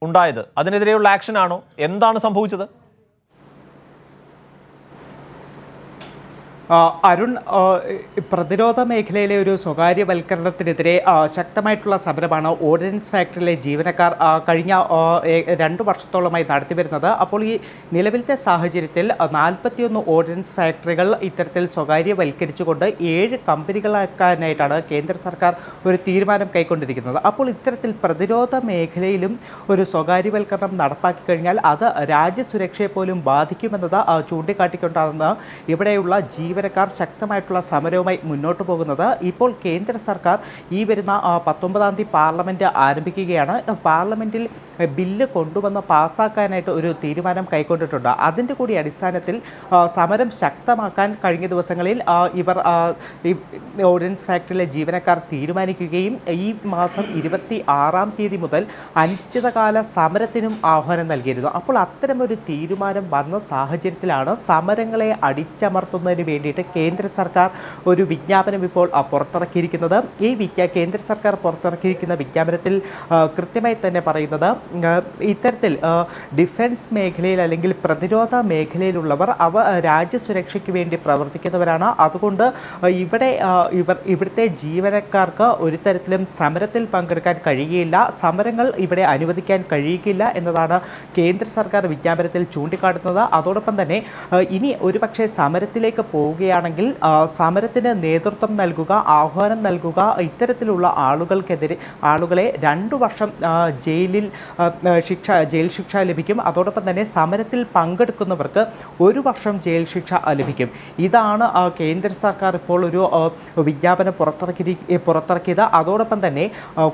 Speaker 1: ഉണ്ടായത്? അതിനെതിരെയുള്ള ആക്ഷനാണോ? എന്താണ് സംഭവിച്ചത്?
Speaker 2: അരുൺ, പ്രതിരോധ മേഖലയിലെ ഒരു സ്വകാര്യവൽക്കരണത്തിനെതിരെ ശക്തമായിട്ടുള്ള സമരമാണ് ഓർഡിനൻസ് ഫാക്ടറിയിലെ ജീവനക്കാർ കഴിഞ്ഞ 2 വർഷത്തോളമായി നടത്തിവരുന്നത്. അപ്പോൾ ഈ നിലവിലത്തെ സാഹചര്യത്തിൽ 41 ഓർഡിനൻസ് ഫാക്ടറികൾ ഇത്തരത്തിൽ സ്വകാര്യവൽക്കരിച്ചുകൊണ്ട് 7 കമ്പനികളാക്കാനായിട്ടാണ് കേന്ദ്ര സർക്കാർ ഒരു തീരുമാനം കൈക്കൊണ്ടിരിക്കുന്നത്. അപ്പോൾ ഇത്തരത്തിൽ പ്രതിരോധ മേഖലയിലും ഒരു സ്വകാര്യവൽക്കരണം നടപ്പാക്കി കഴിഞ്ഞാൽ അത് രാജ്യസുരക്ഷയെ പോലും ബാധിക്കുമെന്നത് ചൂണ്ടിക്കാട്ടിക്കൊണ്ടാണ് ഇവിടെയുള്ള ജീവനക്കാർ ശക്തമായിട്ടുള്ള സമരവുമായി മുന്നോട്ട് പോകുന്നത്. ഇപ്പോൾ കേന്ദ്ര സർക്കാർ ഈ വരുന്ന 19-ാം തീയതി പാർലമെന്റ് ആരംഭിക്കുകയാണ്. പാർലമെന്റിൽ ബില്ല് കൊണ്ടുവന്ന് പാസ്സാക്കാനായിട്ട് ഒരു തീരുമാനം കൈക്കൊണ്ടിട്ടുണ്ട്. അതിൻ്റെ കൂടി അടിസ്ഥാനത്തിൽ സമരം ശക്തമാക്കാൻ കഴിഞ്ഞ ദിവസങ്ങളിൽ ഇവർ ഓർഡിനൻസ് ഫാക്ടറിയിലെ ജീവനക്കാർ തീരുമാനിക്കുകയും ഈ മാസം 26-ാം തീയതി മുതൽ അനിശ്ചിതകാല സമരത്തിനും ആഹ്വാനം നൽകിയിരുന്നു. അപ്പോൾ അത്തരമൊരു തീരുമാനം വന്ന സാഹചര്യത്തിലാണ് സമരങ്ങളെ അടിച്ചമർത്തുന്നതിന് വേണ്ടിയിട്ട് കേന്ദ്ര സർക്കാർ ഒരു വിജ്ഞാപനം ഇപ്പോൾ പുറത്തിറക്കിയിരിക്കുന്നത്. ഈ കേന്ദ്ര സർക്കാർ പുറത്തിറക്കിയിരിക്കുന്ന വിജ്ഞാപനത്തിൽ കൃത്യമായി തന്നെ പറയുന്നത് ഇത്തരത്തിൽ ഡിഫൻസ് മേഖലയിൽ അല്ലെങ്കിൽ പ്രതിരോധ മേഖലയിലുള്ളവർ രാജ്യസുരക്ഷയ്ക്ക് വേണ്ടി പ്രവർത്തിക്കുന്നവരാണ്. അതുകൊണ്ട് ഇവിടുത്തെ ജീവനക്കാർക്ക് ഒരു തരത്തിലും സമരത്തിൽ പങ്കെടുക്കാൻ കഴിയുകയില്ല, സമരങ്ങൾ ഇവിടെ അനുവദിക്കാൻ കഴിയുകയില്ല എന്നതാണ് കേന്ദ്ര സർക്കാർ വിജ്ഞാപനത്തിൽ ചൂണ്ടിക്കാട്ടുന്നത്. അതോടൊപ്പം തന്നെ ഇനി ഒരുപക്ഷെ സമരത്തിലേക്ക് പോവുകയാണെങ്കിൽ സമരത്തിന് നേതൃത്വം നൽകുക, ആഹ്വാനം നൽകുക, ഇത്തരത്തിലുള്ള ആളുകളെ 2 വർഷം ജയിൽ ശിക്ഷ ലഭിക്കും. അതോടൊപ്പം തന്നെ സമരത്തിൽ പങ്കെടുക്കുന്നവർക്ക് 1 വർഷം ജയിൽ ശിക്ഷ ലഭിക്കും. ഇതാണ് കേന്ദ്ര സർക്കാർ ഇപ്പോൾ ഒരു വിജ്ഞാപനം പുറത്തിറക്കിയത്. അതോടൊപ്പം തന്നെ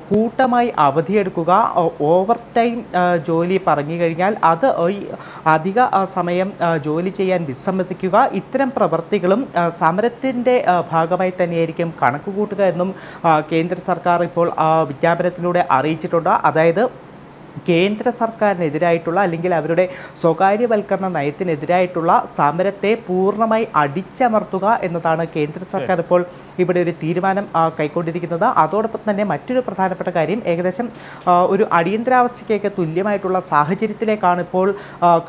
Speaker 2: കൂട്ടമായി അവധിയെടുക്കുക, ഓവർ ടൈം ജോലി പറഞ്ഞു കഴിഞ്ഞാൽ അത് അധിക സമയം ജോലി ചെയ്യാൻ വിസമ്മതിക്കുക, ഇത്തരം പ്രവൃത്തികളും സമരത്തിൻ്റെ ഭാഗമായി തന്നെയായിരിക്കും കണക്കുകൂട്ടുക എന്നും കേന്ദ്ര സർക്കാർ ഇപ്പോൾ വിജ്ഞാപനത്തിലൂടെ അറിയിച്ചിട്ടുണ്ട്. അതായത് കേന്ദ്ര സർക്കാരിനെതിരായിട്ടുള്ള അല്ലെങ്കിൽ അവരുടെ സ്വകാര്യവൽക്കരണ നയത്തിനെതിരായിട്ടുള്ള സമരത്തെ പൂർണ്ണമായി അടിച്ചമർത്തുക എന്നതാണ് കേന്ദ്ര സർക്കാർ ഇപ്പോൾ ഇവിടെ ഒരു തീരുമാനം കൈക്കൊണ്ടിരിക്കുന്നത്. അതോടൊപ്പം തന്നെ മറ്റൊരു പ്രധാനപ്പെട്ട കാര്യം, ഏകദേശം ഒരു അടിയന്തരാവസ്ഥയ്ക്കൊക്കെ തുല്യമായിട്ടുള്ള സാഹചര്യത്തിലേക്കാണ് ഇപ്പോൾ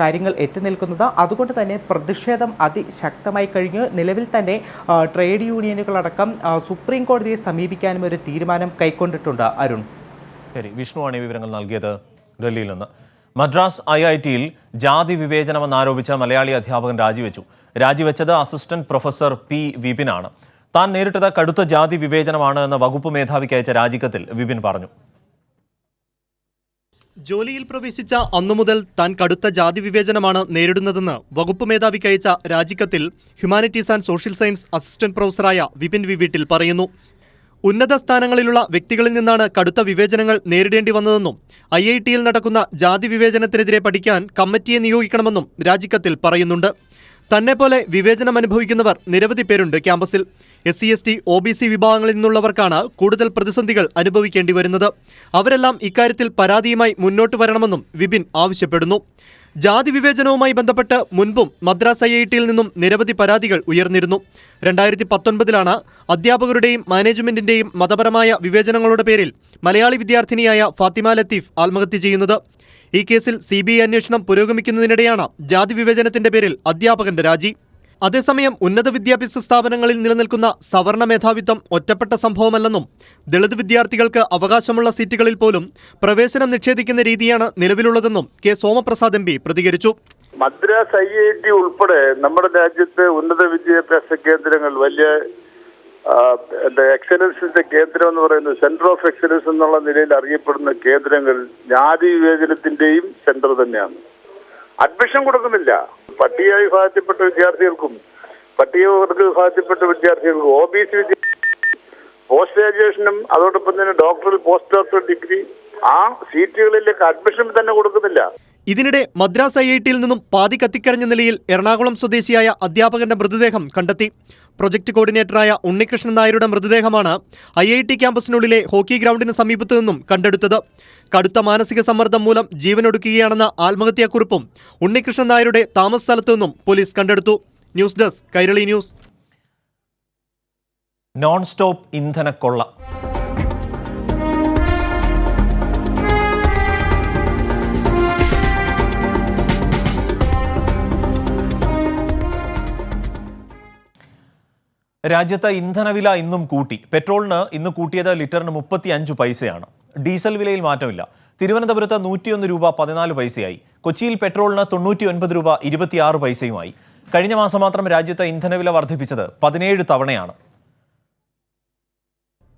Speaker 2: കാര്യങ്ങൾ എത്തി നിൽക്കുന്നത്. അതുകൊണ്ട് തന്നെ പ്രതിഷേധം അതിശക്തമായി കഴിഞ്ഞു. നിലവിൽ തന്നെ ട്രേഡ് യൂണിയനുകളടക്കം സുപ്രീം കോടതിയെ സമീപിക്കാനും ഒരു തീരുമാനം കൈക്കൊണ്ടിട്ടുണ്ട്. അരുൺ,
Speaker 1: ശരി, വിഷ്ണുവാണ് ഈ വിവരങ്ങൾ നൽകിയത് ഡൽഹിയിൽ നിന്ന്. മദ്രാസ് IITയിൽ ജാതി വിവേചനമെന്നാരോപിച്ച മലയാളി അധ്യാപകൻ രാജിവെച്ചത് അസിസ്റ്റന്റ് പ്രൊഫസർ P. വിപിനാണ്. താൻ നേരിട്ടത് കടുത്ത ജാതി വിവേചനമാണ് എന്ന് വകുപ്പ് മേധാവിക്ക് അയച്ച രാജിക്കത്തിൽ വിപിൻ പറഞ്ഞു.
Speaker 7: ജോലിയിൽ പ്രവേശിച്ച അന്നു മുതൽ താൻ കടുത്ത ജാതി വിവേചനമാണ് നേരിടുന്നതെന്ന് വകുപ്പ് മേധാവിക്ക് അയച്ച രാജിക്കത്തിൽ humanities and social science assistant പ്രൊഫസറായ വിപിൻ വിവീട്ടിൽ പറയുന്നു. ഉന്നത സ്ഥാനങ്ങളിലുള്ള വ്യക്തികളിൽ നിന്നാണ് കടുത്ത വിവേചനങ്ങൾ നേരിടേണ്ടി വന്നതെന്നും IITയിൽ നടക്കുന്ന ജാതി വിവേചനത്തിനെതിരെ പഠിക്കാൻ കമ്മിറ്റിയെ നിയോഗിക്കണമെന്നും രാജിക്കത്തിൽ പറയുന്നുണ്ട്. തന്നെപ്പോലെ വിവേചനം അനുഭവിക്കുന്നവർ നിരവധി പേരുണ്ട് ക്യാമ്പസിൽ. SC, ST, OBC വിഭാഗങ്ങളിൽ നിന്നുള്ളവർക്കാണ് കൂടുതൽ പ്രതിസന്ധികൾ അനുഭവിക്കേണ്ടി വരുന്നത്. അവരെല്ലാം ഇക്കാര്യത്തിൽ പരാതിയുമായി മുന്നോട്ട് വരണമെന്നും വിപിൻ ആവശ്യപ്പെടുന്നു. ജാതി വിവേചനവുമായി ബന്ധപ്പെട്ട് മുൻപും മദ്രാസ് IITയിൽ നിന്നും നിരവധി പരാതികൾ ഉയർന്നിരുന്നു. 2019 അധ്യാപകരുടെയും മാനേജ്മെന്റിന്റെയും മതപരമായ വിവേചനങ്ങളുടെ പേരിൽ മലയാളി വിദ്യാർത്ഥിനിയായ ഫാത്തിമ ലത്തീഫ് ആത്മഹത്യ ചെയ്യുന്നത്. ഈ കേസിൽ CBI അന്വേഷണം പുരോഗമിക്കുന്നതിനിടെയാണ് ജാതി വിവേചനത്തിന്റെ പേരിൽ അധ്യാപകന്റെ രാജി. അതേസമയം ഉന്നത വിദ്യാഭ്യാസ സ്ഥാപനങ്ങളിൽ നിലനിൽക്കുന്ന സവർണ മേധാവിത്വം ഒറ്റപ്പെട്ട സംഭവമല്ലെന്നും ദളിത് വിദ്യാർത്ഥികൾക്ക് അവകാശമുള്ള സീറ്റുകളിൽ പോലും പ്രവേശനം നിഷേധിക്കുന്ന രീതിയാണ് നിലവിലുള്ളതെന്നും K. സോമപ്രസാദ് MP പ്രതികരിച്ചു.
Speaker 8: മദ്രാസ് IIT ഉൾപ്പെടെ നമ്മുടെ രാജ്യത്തെ ഉന്നത വിദ്യാഭ്യാസ കേന്ദ്രങ്ങൾ വലിയ എക്സലൻസിന്റെ കേന്ദ്രം എന്ന് പറയുന്നത് സെന്റർ ഓഫ് എക്സലൻസ് എന്നുള്ള നിലയിൽ അറിയപ്പെടുന്ന കേന്ദ്രങ്ങൾ ജാതി വിവേചനത്തിന്റെയും സെന്റർ തന്നെയാണ്. അഡ്മിഷൻ കൊടുക്കുന്നില്ല. പട്ടിക വിഭാഗത്തിൽപ്പെട്ട വിദ്യാർത്ഥികൾക്കും പട്ടികവർഗ വിഭാഗത്തിൽപ്പെട്ട വിദ്യാർത്ഥികൾക്കും OBC പോസ്റ്റ് ഗ്രാജുവേഷനും അതോടൊപ്പം തന്നെ ഡോക്ടറൽ പോസ്റ്റ് ഡോക്ടറൽ ഡിഗ്രി ആ സീറ്റുകളിലേക്ക് അഡ്മിഷൻ തന്നെ കൊടുക്കുന്നില്ല.
Speaker 7: ഇതിനിടെ മദ്രാസ് IITയിൽ നിന്നും പാതി കത്തിക്കരഞ്ഞ നിലയിൽ എറണാകുളം സ്വദേശിയായ അധ്യാപകന്റെ മൃതദേഹം കണ്ടെത്തി. പ്രൊജക്ട് കോർഡിനേറ്ററായ ഉണ്ണികൃഷ്ണൻ നായരുടെ മൃതദേഹമാണ് IIT ക്യാമ്പസിനുള്ളിലെ ഹോക്കി ഗ്രൗണ്ടിന് സമീപത്തു നിന്നും കണ്ടെടുത്തത്. കടുത്ത മാനസിക സമ്മർദ്ദം മൂലം ജീവനൊടുക്കുകയാണെന്ന ആത്മഹത്യാക്കുറിപ്പും ഉണ്ണികൃഷ്ണൻ നായരുടെ താമസ സ്ഥലത്തു നിന്നും പോലീസ് കണ്ടെടുത്തു. News desk Kairali news.
Speaker 1: Non stop ഇന്ധനക്കൊള്ള രാജ്യത്ത് ഇന്ധനവില ഇന്നും കൂട്ടി. പെട്രോളിന് ഇന്ന് കൂട്ടിയത് ലിറ്ററിന് 35 പൈസയാണ്. ഡീസൽ വിലയിൽ മാറ്റമില്ല. തിരുവനന്തപുരത്ത് 101 രൂപ 14 പൈസയായി. കൊച്ചിയിൽ പെട്രോളിന് 99 രൂപ 26 പൈസയുമായി. കഴിഞ്ഞ മാസം മാത്രം രാജ്യത്ത് ഇന്ധനവില വർദ്ധിപ്പിച്ചത് 17 തവണയാണ്.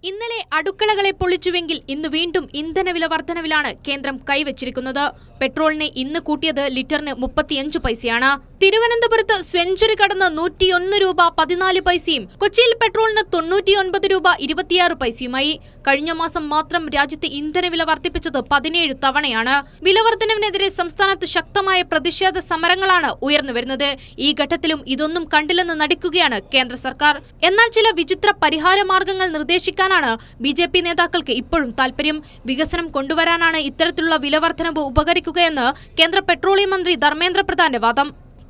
Speaker 9: ഇന്നലെ അടുക്കളകളെ പൊളിച്ചുവെങ്കിൽ ഇന്ന് വീണ്ടും ഇന്ധനവില വർധനവിലാണ് കേന്ദ്രം കൈവച്ചിരിക്കുന്നത്. പെട്രോളിന് ഇന്ന് കൂട്ടിയത് ലിറ്ററിന് 35 പൈസയാണ്. തിരുവനന്തപുരത്ത് സെഞ്ചുറി കടന്ന് 101 രൂപ 14 പൈസയും കൊച്ചിയിൽ പെട്രോളിന് 99 രൂപ 26 പൈസയുമായി. കഴിഞ്ഞ മാസം മാത്രം രാജ്യത്ത് ഇന്ധനവില വർദ്ധിപ്പിച്ചത് 17 തവണയാണ്. വില വർധനവിനെതിരെ സംസ്ഥാനത്ത് ശക്തമായ പ്രതിഷേധ സമരങ്ങളാണ് ഉയർന്നുവരുന്നത്. ഈ ഘട്ടത്തിലും ഇതൊന്നും കണ്ടില്ലെന്ന് നടിക്കുകയാണ് കേന്ദ്ര സർക്കാർ. എന്നാൽ ചില വിചിത്ര പരിഹാര മാർഗങ്ങൾ നിർദ്ദേശിക്കാനാണ് BJP നേതാക്കൾക്ക് ഇപ്പോഴും താൽപര്യം. വികസനം കൊണ്ടുവരാനാണ് ഇത്തരത്തിലുള്ള വില വർധനവ് ഉപകരിക്കുകയെന്ന് കേന്ദ്ര പെട്രോളിയം മന്ത്രി ധർമ്മേന്ദ്ര പ്രധാന്റെ വാദം.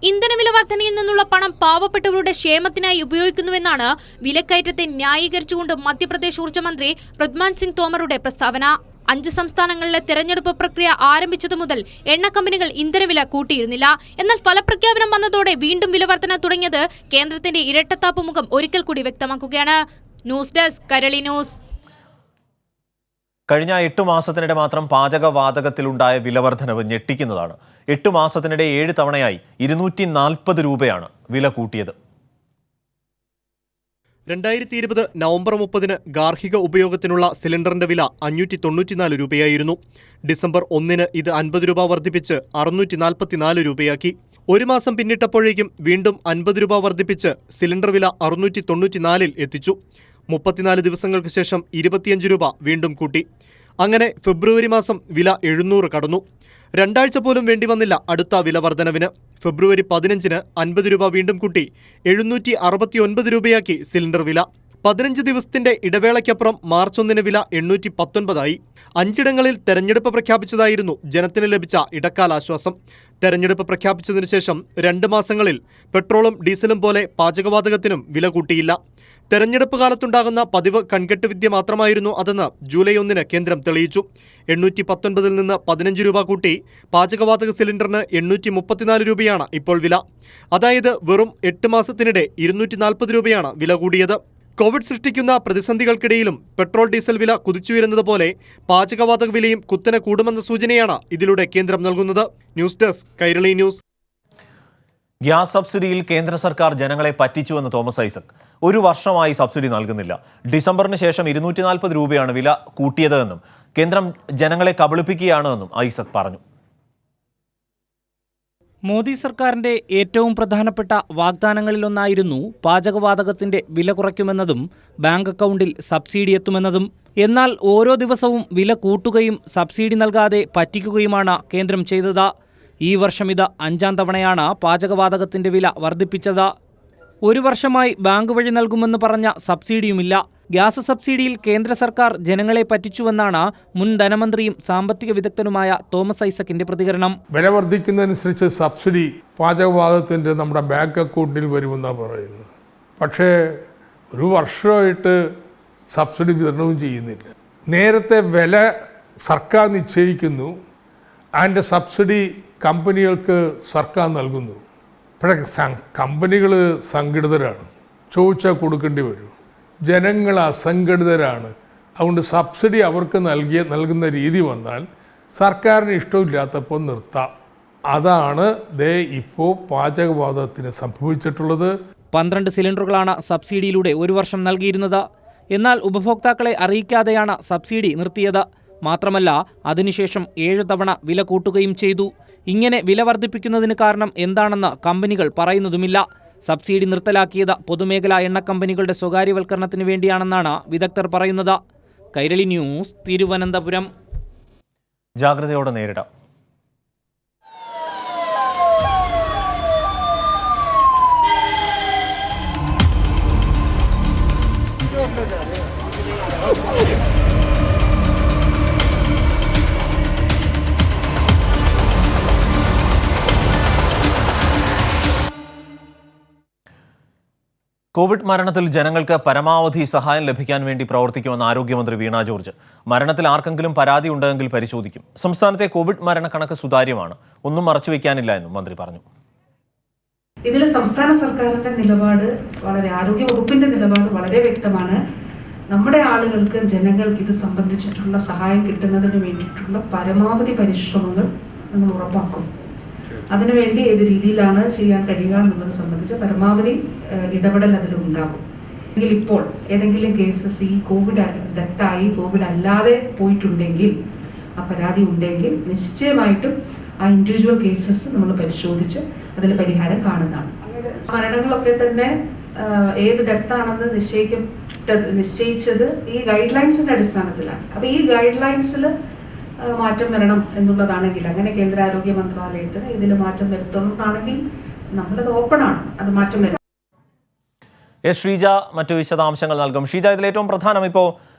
Speaker 9: ഇന്ധനവില വർധനയിൽ നിന്നുള്ള പണം പാവപ്പെട്ടവരുടെ ക്ഷേമത്തിനായി ഉപയോഗിക്കുന്നുവെന്നാണ് വിലക്കയറ്റത്തെ ന്യായീകരിച്ചുകൊണ്ട് മധ്യപ്രദേശ് ഊർജ്ജമന്ത്രി പ്രദ്മാൻ സിംഗ് തോമറുടെ പ്രസ്താവന. 5 സംസ്ഥാനങ്ങളിലെ തെരഞ്ഞെടുപ്പ് പ്രക്രിയ ആരംഭിച്ചതു മുതൽ എണ്ണ കമ്പനികൾ ഇന്ധനവില കൂട്ടിയിരുന്നില്ല. എന്നാൽ ഫലപ്രഖ്യാപനം വന്നതോടെ വീണ്ടും വില വർധന തുടങ്ങിയത് കേന്ദ്രത്തിന്റെ ഇരട്ടത്താപ്പ് മുഖം ഒരിക്കൽ കൂടി വ്യക്തമാക്കുകയാണ്. News desk Kairali news.
Speaker 1: കഴിഞ്ഞ 8 മാസത്തിനിടെ മാത്രം പാചകവാതകത്തിലുണ്ടായ വിലവർധനവ് ഞെട്ടിക്കുന്നതാണ്. 8 മാസത്തിനിടെ 7 തവണയായി 240 രൂപയാണ് വില കൂട്ടിയത്.
Speaker 7: 2020 നവംബർ 30-ന് ഗാർഹിക ഉപയോഗത്തിനുള്ള സിലിണ്ടറിന്റെ വില 594 രൂപയായിരുന്നു. ഡിസംബർ 1-ന് ഇത് 50 രൂപ വർദ്ധിപ്പിച്ച് 644 രൂപയാക്കി. ഒരു മാസം പിന്നിട്ടപ്പോഴേക്കും വീണ്ടും 50 രൂപ വർദ്ധിപ്പിച്ച് സിലിണ്ടർ വില 694-ൽ എത്തിച്ചു. 34 ദിവസങ്ങൾക്ക് ശേഷം 25 രൂപ വീണ്ടും കൂട്ടി. അങ്ങനെ ഫെബ്രുവരി മാസം വില 700 കടന്നു. 2 ആഴ്ച പോലും വേണ്ടി വന്നില്ല അടുത്ത വില വർധനവിന്. ഫെബ്രുവരി 15-ന് 50 രൂപ വീണ്ടും കൂട്ടി 769 രൂപയാക്കി സിലിണ്ടർ വില. 15 ദിവസത്തിന്റെ ഇടവേളയ്ക്കപ്പുറം മാർച്ച് 1-ന് വില 819 ആയി. 5ഇടങ്ങളിൽ തെരഞ്ഞെടുപ്പ് പ്രഖ്യാപിച്ചതായിരുന്നു ജനത്തിന് ലഭിച്ച ഇടക്കാലാശ്വാസം. തെരഞ്ഞെടുപ്പ് പ്രഖ്യാപിച്ചതിനു ശേഷം 2 മാസങ്ങളിൽ പെട്രോളും ഡീസലും പോലെ പാചകവാതകത്തിനും വില കൂട്ടിയില്ല. തെരഞ്ഞെടുപ്പ് കാലത്തുണ്ടാകുന്ന പതിവ് കൺകെട്ട് വിദ്യ മാത്രമായിരുന്നു അതെന്ന് ജൂലൈ 1-ന് കേന്ദ്രം തെളിയിച്ചു. 819-ൽ നിന്ന് 15 രൂപ കൂട്ടി പാചകവാതക സിലിണ്ടറിന് 834 രൂപയാണ് ഇപ്പോൾ വില. അതായത് വെറും 8 മാസത്തിനിടെ 240 രൂപയാണ് വില കൂടിയത്. കോവിഡ് സൃഷ്ടിക്കുന്ന പ്രതിസന്ധികൾക്കിടയിലും പെട്രോൾ ഡീസൽ വില കുതിച്ചുയരുന്നത് പോലെ പാചകവാതക വിലയും കുത്തനെ കൂടുമെന്ന സൂചനയാണ് ഇതിലൂടെ കേന്ദ്രം നൽകുന്നത്. News desk Kairali news.
Speaker 1: Gas സബ്സിഡിയിൽ കേന്ദ്ര സർക്കാർ ജനങ്ങളെ പറ്റിച്ചുവെന്ന് തോമസ് ഐസക്. 1 വർഷമായി സബ്സിഡി നൽകുന്നില്ല. ഡിസംബറിന് ശേഷം 240 രൂപയാണ് വില കൂട്ടിയതെന്നും കേന്ദ്രം ജനങ്ങളെ കബളിപ്പിക്കുകയാണെന്നും ഐസക് പറഞ്ഞു.
Speaker 10: മോദി സർക്കാരിന്റെ ഏറ്റവും പ്രധാനപ്പെട്ട വാഗ്ദാനങ്ങളിലൊന്നായിരുന്നു പാചകവാതകത്തിന്റെ വില കുറയ്ക്കുമെന്നതും ബാങ്ക് അക്കൗണ്ടിൽ സബ്സിഡി എത്തുമെന്നതും. എന്നാൽ ഓരോ ദിവസവും വില കൂട്ടുകയും സബ്സിഡി നൽകാതെ പറ്റിക്കുകയുമാണ് കേന്ദ്രം ചെയ്തത്. ഈ വർഷം ഇത് 5-ാം തവണയാണ് പാചകവാതകത്തിന്റെ വില വർദ്ധിപ്പിച്ചത്. 1 വർഷമായി ബാങ്ക് വഴി നൽകുമെന്ന് പറഞ്ഞ സബ്സിഡിയുമില്ല. ഗ്യാസ് സബ്സിഡിയിൽ കേന്ദ്ര സർക്കാർ ജനങ്ങളെ പറ്റിച്ചുവെന്നാണ് മുൻ ധനമന്ത്രിയും സാമ്പത്തിക വിദഗ്ധനുമായ തോമസ് ഐസക്കിന്റെ പ്രതികരണം.
Speaker 11: വില വർദ്ധിക്കുന്നതനുസരിച്ച് സബ്സിഡി പാചകവാതകത്തിൻ്റെ നമ്മുടെ ബാങ്ക് അക്കൗണ്ടിൽ വരുമെന്നാണ് പറയുന്നത്. പക്ഷേ 1 വർഷമായിട്ട് സബ്സിഡി വിതരണവും ചെയ്യുന്നില്ല. നേരത്തെ വില സർക്കാർ നിശ്ചയിക്കുന്നു, അതിൻ്റെ സബ്സിഡി കമ്പനികൾക്ക് സർക്കാർ നൽകുന്നു. പക്ഷേ കമ്പനികൾ സംഘടിതരാണ്, ചോദിച്ചാൽ കൊടുക്കേണ്ടി വരും. ജനങ്ങൾ അസംഘടിതരാണ്. അതുകൊണ്ട് സബ്സിഡി അവർക്ക് നൽകുന്ന രീതി വന്നാൽ സർക്കാരിന് ഇഷ്ടമില്ലാത്തപ്പോൾ നിർത്താം. അതാണ് ഇപ്പോൾ പാചകവാതകത്തിന് സംഭവിച്ചിട്ടുള്ളത്.
Speaker 10: 12 സിലിണ്ടറുകളാണ് സബ്സിഡിയിലൂടെ 1 വർഷം നൽകിയിരുന്നത്. എന്നാൽ ഉപഭോക്താക്കളെ അറിയിക്കാതെയാണ് സബ്സിഡി നിർത്തിയത്. മാത്രമല്ല അതിനുശേഷം 7 തവണ വില കൂട്ടുകയും ചെയ്തു. ഇങ്ങനെ വില വർദ്ധിപ്പിക്കുന്നതിന് കാരണം എന്താണെന്ന് കമ്പനികൾ പറയുന്നതുമില്ല. സബ്സിഡി നിർത്തലാക്കിയത് പൊതുമേഖലാ എണ്ണ കമ്പനികളുടെ സ്വകാര്യവൽക്കരണത്തിന് വേണ്ടിയാണെന്നാണ് വിദഗ്ധർ പറയുന്നത്. കൈരളി ന്യൂസ്, തിരുവനന്തപുരം.
Speaker 1: ജാഗ്രതയോടെ നേരിടാം. കോവിഡ് മരണത്തിൽ ജനങ്ങൾക്ക് പരമാവധി സഹായം ലഭിക്കാൻ വേണ്ടി പ്രവർത്തിക്കുമെന്ന് ആരോഗ്യമന്ത്രി വീണ ജോർജ്. മരണത്തിൽ ആർക്കെങ്കിലും പരാതി ഉണ്ടെങ്കിൽ പരിശോധിക്കും. സംസ്ഥാനത്തെ കോവിഡ് മരണക്കണക്ക് സുതാര്യമാണ്, ഒന്നും മറച്ചുവെക്കാനില്ല എന്നും മന്ത്രി പറഞ്ഞു.
Speaker 12: ഇതിൽ സംസ്ഥാന സർക്കാരിൻ്റെ നിലപാട് ആരോഗ്യ വകുപ്പിൻ്റെ നിലപാട് വളരെ വ്യക്തമാണ്. നമ്മുടെ ആളുകൾക്ക്, ജനങ്ങൾക്ക് ഇത് സംബന്ധിച്ചിട്ടുള്ള സഹായം കിട്ടുന്നതിന് വേണ്ടിയിട്ടുള്ള പരമാവധി പരിശ്രമങ്ങൾ നമ്മൾ ഉറപ്പാക്കും. അതിനുവേണ്ടി ഏത് രീതിയിലാണ് ചെയ്യാൻ കഴിയുക എന്നുള്ളത് സംബന്ധിച്ച് പരമാവധി ഇടപെടൽ അതിലുണ്ടാകും. ഇപ്പോൾ ഏതെങ്കിലും കേസസ് ഈ കോവിഡ് ഡെത്തായി കോവിഡ് അല്ലാതെ പോയിട്ടുണ്ടെങ്കിൽ, ആ പരാതി ഉണ്ടെങ്കിൽ നിശ്ചയമായിട്ടും ആ ഇൻഡിവിജ്വൽ കേസസ് നമ്മൾ പരിശോധിച്ച് അതിൽ പരിഹാരം കാണുന്നതാണ്. മരണങ്ങളൊക്കെ തന്നെ ഏത് ഡെത്താണെന്ന് നിശ്ചയിച്ചത് ഈ ഗൈഡ് ലൈൻസിന്റെ അടിസ്ഥാനത്തിലാണ്. അപ്പോൾ ഈ ഗൈഡ് ലൈൻസിൽ മാറ്റം വരണം എന്നുള്ളതാണെങ്കിൽ, അങ്ങനെ കേന്ദ്ര ആരോഗ്യ മന്ത്രാലയത്തിന് ഇതിൽ മാറ്റം വരുത്തണമെന്നാണെങ്കിൽ നമ്മളത് ഓപ്പണാണ്, അത് മാറ്റം വരും.
Speaker 1: ശ്രീജ മറ്റു വിശദാംശങ്ങൾ നൽകും. ഷീജ, ഇതിൽ ഏറ്റവും പ്രധാനം ഇപ്പോൾ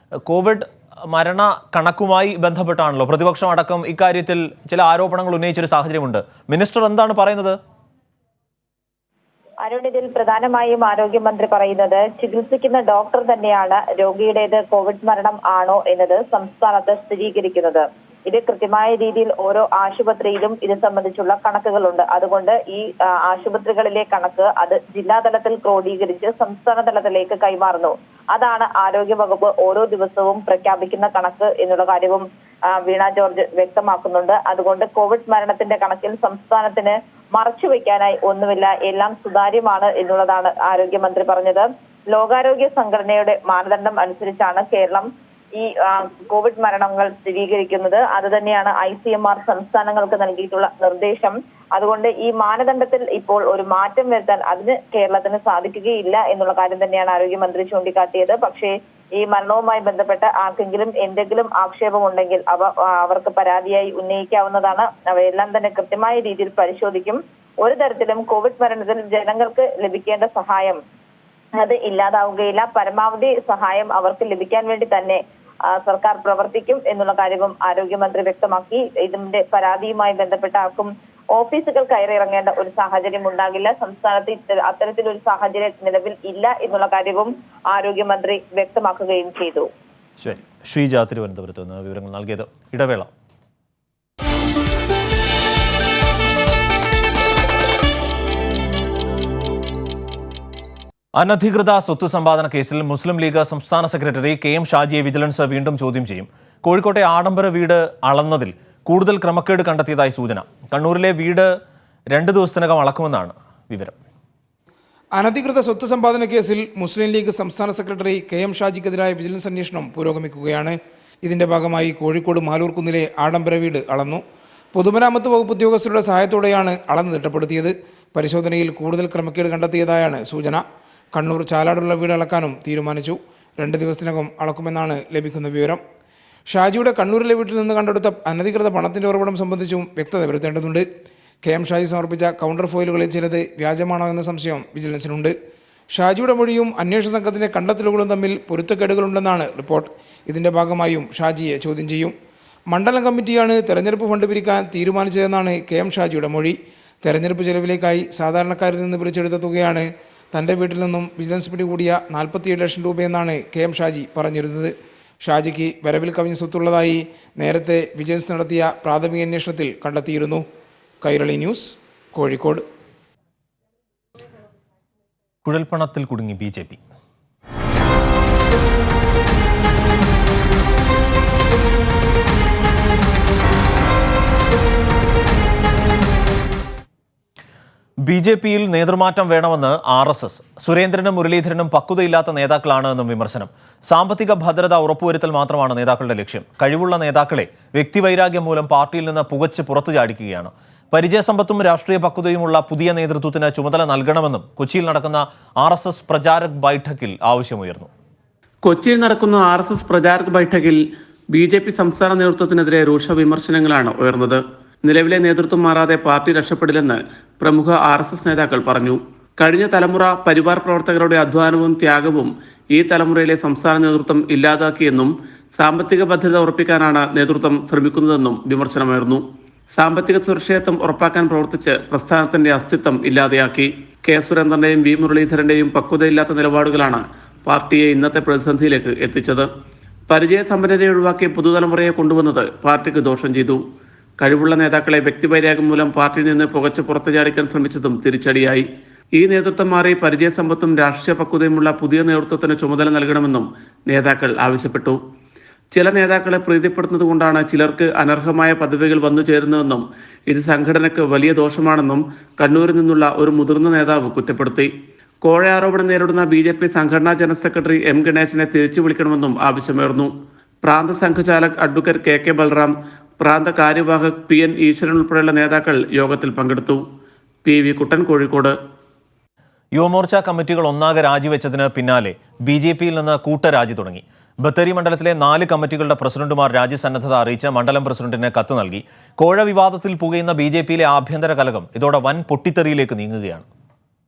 Speaker 1: കോവിഡ് മരണ കണക്കുമായി ബന്ധപ്പെട്ടാണല്ലോ പ്രതിപക്ഷം അടക്കം ഇക്കാര്യത്തിൽ ചില ആരോപണങ്ങൾ ഉന്നയിച്ചൊരു സാഹചര്യമുണ്ട്. മിനിസ്റ്റർ എന്താണ് പറയുന്നത്?
Speaker 13: അരുൺ, ഇതിൽ പ്രധാനമായും ആരോഗ്യമന്ത്രി പറയുന്നത് ചികിത്സിക്കുന്ന ഡോക്ടർ തന്നെയാണ് രോഗിയുടേത് കോവിഡ് മരണം ആണോ എന്നത് സംസ്ഥാനത്ത് സ്ഥിരീകരിക്കുന്നത്. ഇത് കൃത്യമായ രീതിയിൽ ഓരോ ആശുപത്രിയിലും ഇത് സംബന്ധിച്ചുള്ള കണക്കുകളുണ്ട്. അതുകൊണ്ട് ഈ ആശുപത്രികളിലെ കണക്ക് അത് ജില്ലാതലത്തിൽ ക്രോഡീകരിച്ച് സംസ്ഥാന തലത്തിലേക്ക് കൈമാറുന്നു. അതാണ് ആരോഗ്യ വകുപ്പ് ഓരോ ദിവസവും പ്രഖ്യാപിക്കുന്ന കണക്ക് എന്നുള്ള കാര്യവും വീണ ജോർജ് വ്യക്തമാക്കുന്നുണ്ട്. അതുകൊണ്ട് കോവിഡ് മരണത്തിന്റെ കണക്കിൽ സംസ്ഥാനത്തിന് മറച്ചുവെക്കാനായി ഒന്നുമില്ല, എല്ലാം സുതാര്യമാണ് എന്നുള്ളതാണ് ആരോഗ്യമന്ത്രി പറഞ്ഞത്. ലോകാരോഗ്യ സംഘടനയുടെ മാനദണ്ഡം അനുസരിച്ചാണ് കേരളം ഈ കോവിഡ് മരണങ്ങൾ സ്ഥിരീകരിക്കുന്നത്. അത് തന്നെയാണ് ICMR സംസ്ഥാനങ്ങൾക്ക് നൽകിയിട്ടുള്ള നിർദ്ദേശം. അതുകൊണ്ട് ഈ മാനദണ്ഡത്തിൽ ഇപ്പോൾ ഒരു മാറ്റം വരുത്താൻ അതിന് കേരളത്തിന് സാധിക്കുകയില്ല എന്നുള്ള കാര്യം തന്നെയാണ് ആരോഗ്യമന്ത്രി ചൂണ്ടിക്കാട്ടിയത്. പക്ഷേ ഈ മരണവുമായി ബന്ധപ്പെട്ട് ആർക്കെങ്കിലും എന്തെങ്കിലും ആക്ഷേപമുണ്ടെങ്കിൽ അവർക്ക് പരാതിയായി ഉന്നയിക്കാവുന്നതാണ്. അവയെല്ലാം തന്നെ കൃത്യമായ രീതിയിൽ പരിശോധിക്കും. ഒരു തരത്തിലും കോവിഡ് മരണത്തിൽ ജനങ്ങൾക്ക് ലഭിക്കേണ്ട സഹായം അത് ഇല്ലാതാവുകയില്ല. പരമാവധി സഹായം അവർക്ക് ലഭിക്കാൻ വേണ്ടി തന്നെ സർക്കാർ പ്രവർത്തിക്കും എന്നുള്ള കാര്യവും ആരോഗ്യമന്ത്രി വ്യക്തമാക്കി. ഇതിന്റെ പരാതിയുമായി ബന്ധപ്പെട്ട ആർക്കും ഓഫീസുകൾ കയറിയിറങ്ങേണ്ട ഒരു സാഹചര്യം ഉണ്ടാകില്ല. സംസ്ഥാനത്ത് അത്തരത്തിലൊരു സാഹചര്യം നിലവിൽ ഇല്ല എന്നുള്ള കാര്യവും ആരോഗ്യമന്ത്രി വ്യക്തമാക്കുകയും ചെയ്തു.
Speaker 1: ശരി, ശ്രീജ തിരുവനന്തപുരത്ത് നിന്ന് വിവരങ്ങൾ നൽകിയത്. ഇടവേള. അനധികൃത സ്വത്ത് സമ്പാദന കേസിൽ മുസ്ലിം ലീഗ് സംസ്ഥാന സെക്രട്ടറി KM ഷാജിയെ വിജിലൻസ് വീണ്ടും ചോദ്യം ചെയ്യും. കോഴിക്കോട്ടെ ആഡംബര വീട് അളന്നതിൽ കൂടുതൽ ക്രമക്കേട് കണ്ടെത്തിയതായി സൂചന. കണ്ണൂരിലെ വീട് 2 ദിവസത്തിനകം അളക്കുമെന്നാണ് വിവരം.
Speaker 14: അനധികൃത സ്വത്ത് സമ്പാദന കേസിൽ മുസ്ലിം ലീഗ് സംസ്ഥാന സെക്രട്ടറി KM ഷാജിക്കെതിരായ വിജിലൻസ് അന്വേഷണം പുരോഗമിക്കുകയാണ്. ഇതിന്റെ ഭാഗമായി കോഴിക്കോട് മാലൂർക്കുന്നിലെ ആഡംബര വീട് അളന്നു. പൊതുമരാമത്ത് വകുപ്പ് ഉദ്യോഗസ്ഥരുടെ സഹായത്തോടെയാണ് അളന്ന് തിട്ടപ്പെടുത്തിയത്. പരിശോധനയിൽ കൂടുതൽ ക്രമക്കേട് കണ്ടെത്തിയതായാണ് സൂചന. കണ്ണൂർ ചാലാടുള്ള വീട് അളക്കാനും തീരുമാനിച്ചു. 2 ദിവസത്തിനകം അളക്കുമെന്നാണ് ലഭിക്കുന്ന വിവരം. ഷാജിയുടെ കണ്ണൂരിലെ വീട്ടിൽ നിന്ന് കണ്ടെടുത്ത അനധികൃത പണത്തിന്റെ ഉറവിടം സംബന്ധിച്ചും വ്യക്തത വരുത്തേണ്ടതുണ്ട്. KM ഷാജി സമർപ്പിച്ച കൗണ്ടർ ഫോയിലുകളിൽ ചിലത് വ്യാജമാണോ എന്ന സംശയം വിജിലൻസിനുണ്ട്. ഷാജിയുടെ മൊഴിയും അന്വേഷണ സംഘത്തിന്റെ കണ്ടെത്തലുകളും തമ്മിൽ പൊരുത്തക്കേടുകളുണ്ടെന്നാണ് റിപ്പോർട്ട്. ഇതിന്റെ ഭാഗമായും ഷാജിയെ ചോദ്യം ചെയ്യും. മണ്ഡലം കമ്മിറ്റിയാണ് തെരഞ്ഞെടുപ്പ് ഫണ്ട് പിരിക്കാൻ തീരുമാനിച്ചതെന്നാണ് KM ഷാജിയുടെ മൊഴി. തെരഞ്ഞെടുപ്പ് ചെലവിലേക്കായി സാധാരണക്കാരിൽ നിന്ന് പിരിച്ചെടുത്ത തുകയാണ് തൻ്റെ വീട്ടിൽ നിന്നും വിജിലൻസ് പിടികൂടിയ 47 ലക്ഷം രൂപയെന്നാണ് KM ഷാജി പറഞ്ഞിരുന്നത്. ഷാജിക്ക് വരവിൽ കവിഞ്ഞ സ്വത്തുള്ളതായി നേരത്തെ വിജിലൻസ് നടത്തിയ പ്രാഥമിക അന്വേഷണത്തിൽ കണ്ടെത്തിയിരുന്നു. കൈരളി ന്യൂസ്, കോഴിക്കോട്.
Speaker 1: കുഴൽപ്പണത്തിൽ കുടുങ്ങി BJP. BJPയിൽ നേതൃമാറ്റം വേണമെന്ന് RSS. സുരേന്ദ്രനും മുരളീധരനും പക്വതയില്ലാത്ത നേതാക്കളാണ് എന്നും വിമർശനം. സാമ്പത്തിക ഭദ്രത ഉറപ്പുവരുത്തൽ മാത്രമാണ് നേതാക്കളുടെ ലക്ഷ്യം. കഴിവുള്ള നേതാക്കളെ വ്യക്തിവൈരാഗ്യം മൂലം പാർട്ടിയിൽ നിന്ന് പുകച്ച് പുറത്തു ചാടിക്കുകയാണ്. പരിചയസമ്പത്തും രാഷ്ട്രീയ പക്വതയുമുള്ള പുതിയ നേതൃത്വത്തിന് ചുമതല നൽകണമെന്നും കൊച്ചിയിൽ നടക്കുന്ന RSS പ്രചാരക് ബൈഠക്കിൽ ആവശ്യമുയർന്നു.
Speaker 15: കൊച്ചിയിൽ നടക്കുന്ന RSS പ്രചാരക് ബൈഠക്കിൽ BJP സംസ്ഥാന നേതൃത്വത്തിനെതിരെ രൂക്ഷ വിമർശനങ്ങളാണ് ഉയർന്നത്. നിലവിലെ നേതൃത്വം മാറാതെ പാർട്ടി രക്ഷപ്പെടില്ലെന്ന് പ്രമുഖ RSS നേതാക്കൾ പറഞ്ഞു. കഴിഞ്ഞ തലമുറ പരിവാർ പ്രവർത്തകരുടെ അധ്വാനവും ത്യാഗവും ഈ തലമുറയിലെ സംസ്ഥാന നേതൃത്വം ഇല്ലാതാക്കിയെന്നും സാമ്പത്തിക ഭദ്രത ഉറപ്പിക്കാനാണ് നേതൃത്വം ശ്രമിക്കുന്നതെന്നും വിമർശനമുയർന്നു. സാമ്പത്തിക സുരക്ഷിതത്വം ഉറപ്പാക്കാൻ പ്രവർത്തിച്ച് പ്രസ്ഥാനത്തിന്റെ അസ്തിത്വം ഇല്ലാതെയാക്കി. K. സുരേന്ദ്രന്റെയും V. മുരളീധരന്റെയും പക്വതയില്ലാത്ത നിലപാടുകളാണ് പാർട്ടിയെ ഇന്നത്തെ പ്രതിസന്ധിയിലേക്ക് എത്തിച്ചത്. പരിചയസമ്പന്നരെ ഒഴിവാക്കി പുതുതലമുറയെ കൊണ്ടുവന്നത് പാർട്ടിക്ക് ദോഷം ചെയ്തു. കഴിവുള്ള നേതാക്കളെ വ്യക്തിവൈരാഗ്യം മൂലം പാർട്ടിയിൽ നിന്ന് പുകച്ച് പുറത്തു ചാടിക്കാൻ ശ്രമിച്ചതും തിരിച്ചടിയായി. ഈ നേതൃത്വം മാറി പരിചയസമ്പത്തും രാഷ്ട്രീയ പക്വതയുമുള്ള പുതിയ നേതൃത്വത്തിന് ചുമതല നൽകണമെന്നും നേതാക്കൾ ആവശ്യപ്പെട്ടു. ചില നേതാക്കളെ പ്രീതിപ്പെടുത്തുന്നതുകൊണ്ടാണ് ചിലർക്ക് അനർഹമായ പദവികൾ വന്നു ചേരുന്നതെന്നും ഇത് സംഘടനയ്ക്ക് വലിയ ദോഷമാണെന്നും കണ്ണൂരിൽ നിന്നുള്ള ഒരു മുതിർന്ന നേതാവ് കുറ്റപ്പെടുത്തി. കോഴ ആരോപണം നേരിടുന്ന BJP സംഘടനാ ജനറൽ സെക്രട്ടറി M. ഗണേശനെ തിരിച്ചു വിളിക്കണമെന്നും ആവശ്യമുയർന്നു. പ്രാന്ത സംഘചാലക് അഡ്വക്കേറ്റ് KK ബൽറാം, പ്രാന്ത കാര്യവാഹക് PN ഈശ്വരൻ ഉൾപ്പെടെയുള്ള നേതാക്കൾ യോഗത്തിൽ പങ്കെടുത്തു. PV കുട്ടൻ, കോഴിക്കോട്.
Speaker 1: യുവമോർച്ച കമ്മിറ്റികൾ ഒന്നാകെ രാജിവെച്ചതിന് പിന്നാലെ BJPയിൽ നിന്ന് കൂട്ടരാജി തുടങ്ങി. ബത്തേരി മണ്ഡലത്തിലെ 4 കമ്മിറ്റികളുടെ പ്രസിഡന്റുമാർ രാജ്യസന്നദ്ധത അറിയിച്ച് മണ്ഡലം പ്രസിഡന്റിന് കത്ത് നൽകി. കോഴ വിവാദത്തിൽ പുകയുന്ന BJPയിലെ ആഭ്യന്തര കലകം ഇതോടെ വൻ പൊട്ടിത്തെറിയിലേക്ക് നീങ്ങുകയാണ്.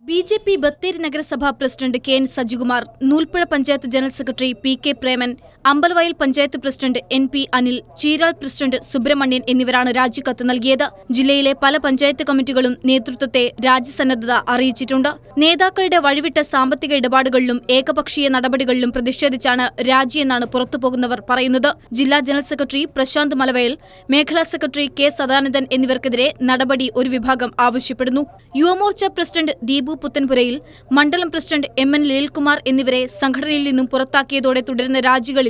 Speaker 9: BJP ബത്തേരി നഗരസഭാ president KN Sajikumar, Noolpuzha panchayat general secretary PK Preman, Ambalavayal panchayat president NP Anil, Cheeral president Subramanian എന്നിവരാണ് രാജിക്കത്ത് നൽകിയത്. ജില്ലയിലെ പല പഞ്ചായത്ത് കമ്മിറ്റികളും നേതൃത്വത്തെ രാജ്യസന്നദ്ധത അറിയിച്ചിട്ടുണ്ട്. നേതാക്കളുടെ വഴിവിട്ട സാമ്പത്തിക ഇടപാടുകളിലും ഏകപക്ഷീയ നടപടികളിലും പ്രതിഷേധിച്ചാണ് രാജിയെന്നാണ് പുറത്തുപോകുന്നവർ പറയുന്നത്. ജില്ലാ ജനറൽ സെക്രട്ടറി പ്രശാന്ത് മലവയൽ, മേഖലാ സെക്രട്ടറി K. സദാനന്ദൻ എന്നിവർക്കെതിരെ നടപടി ഒരു വിഭാഗം ആവശ്യപ്പെടുന്നു. യുവമോർച്ച പ്രസിഡന്റ് ദീപു പുത്തൻപുരയിൽ, മണ്ഡലം പ്രസിഡന്റ് MN ലളിൽകുമാർ എന്നിവരെ സംഘടനയിൽ നിന്നും പുറത്താക്കിയതോടെ തുടരുന്ന രാജികളിൽ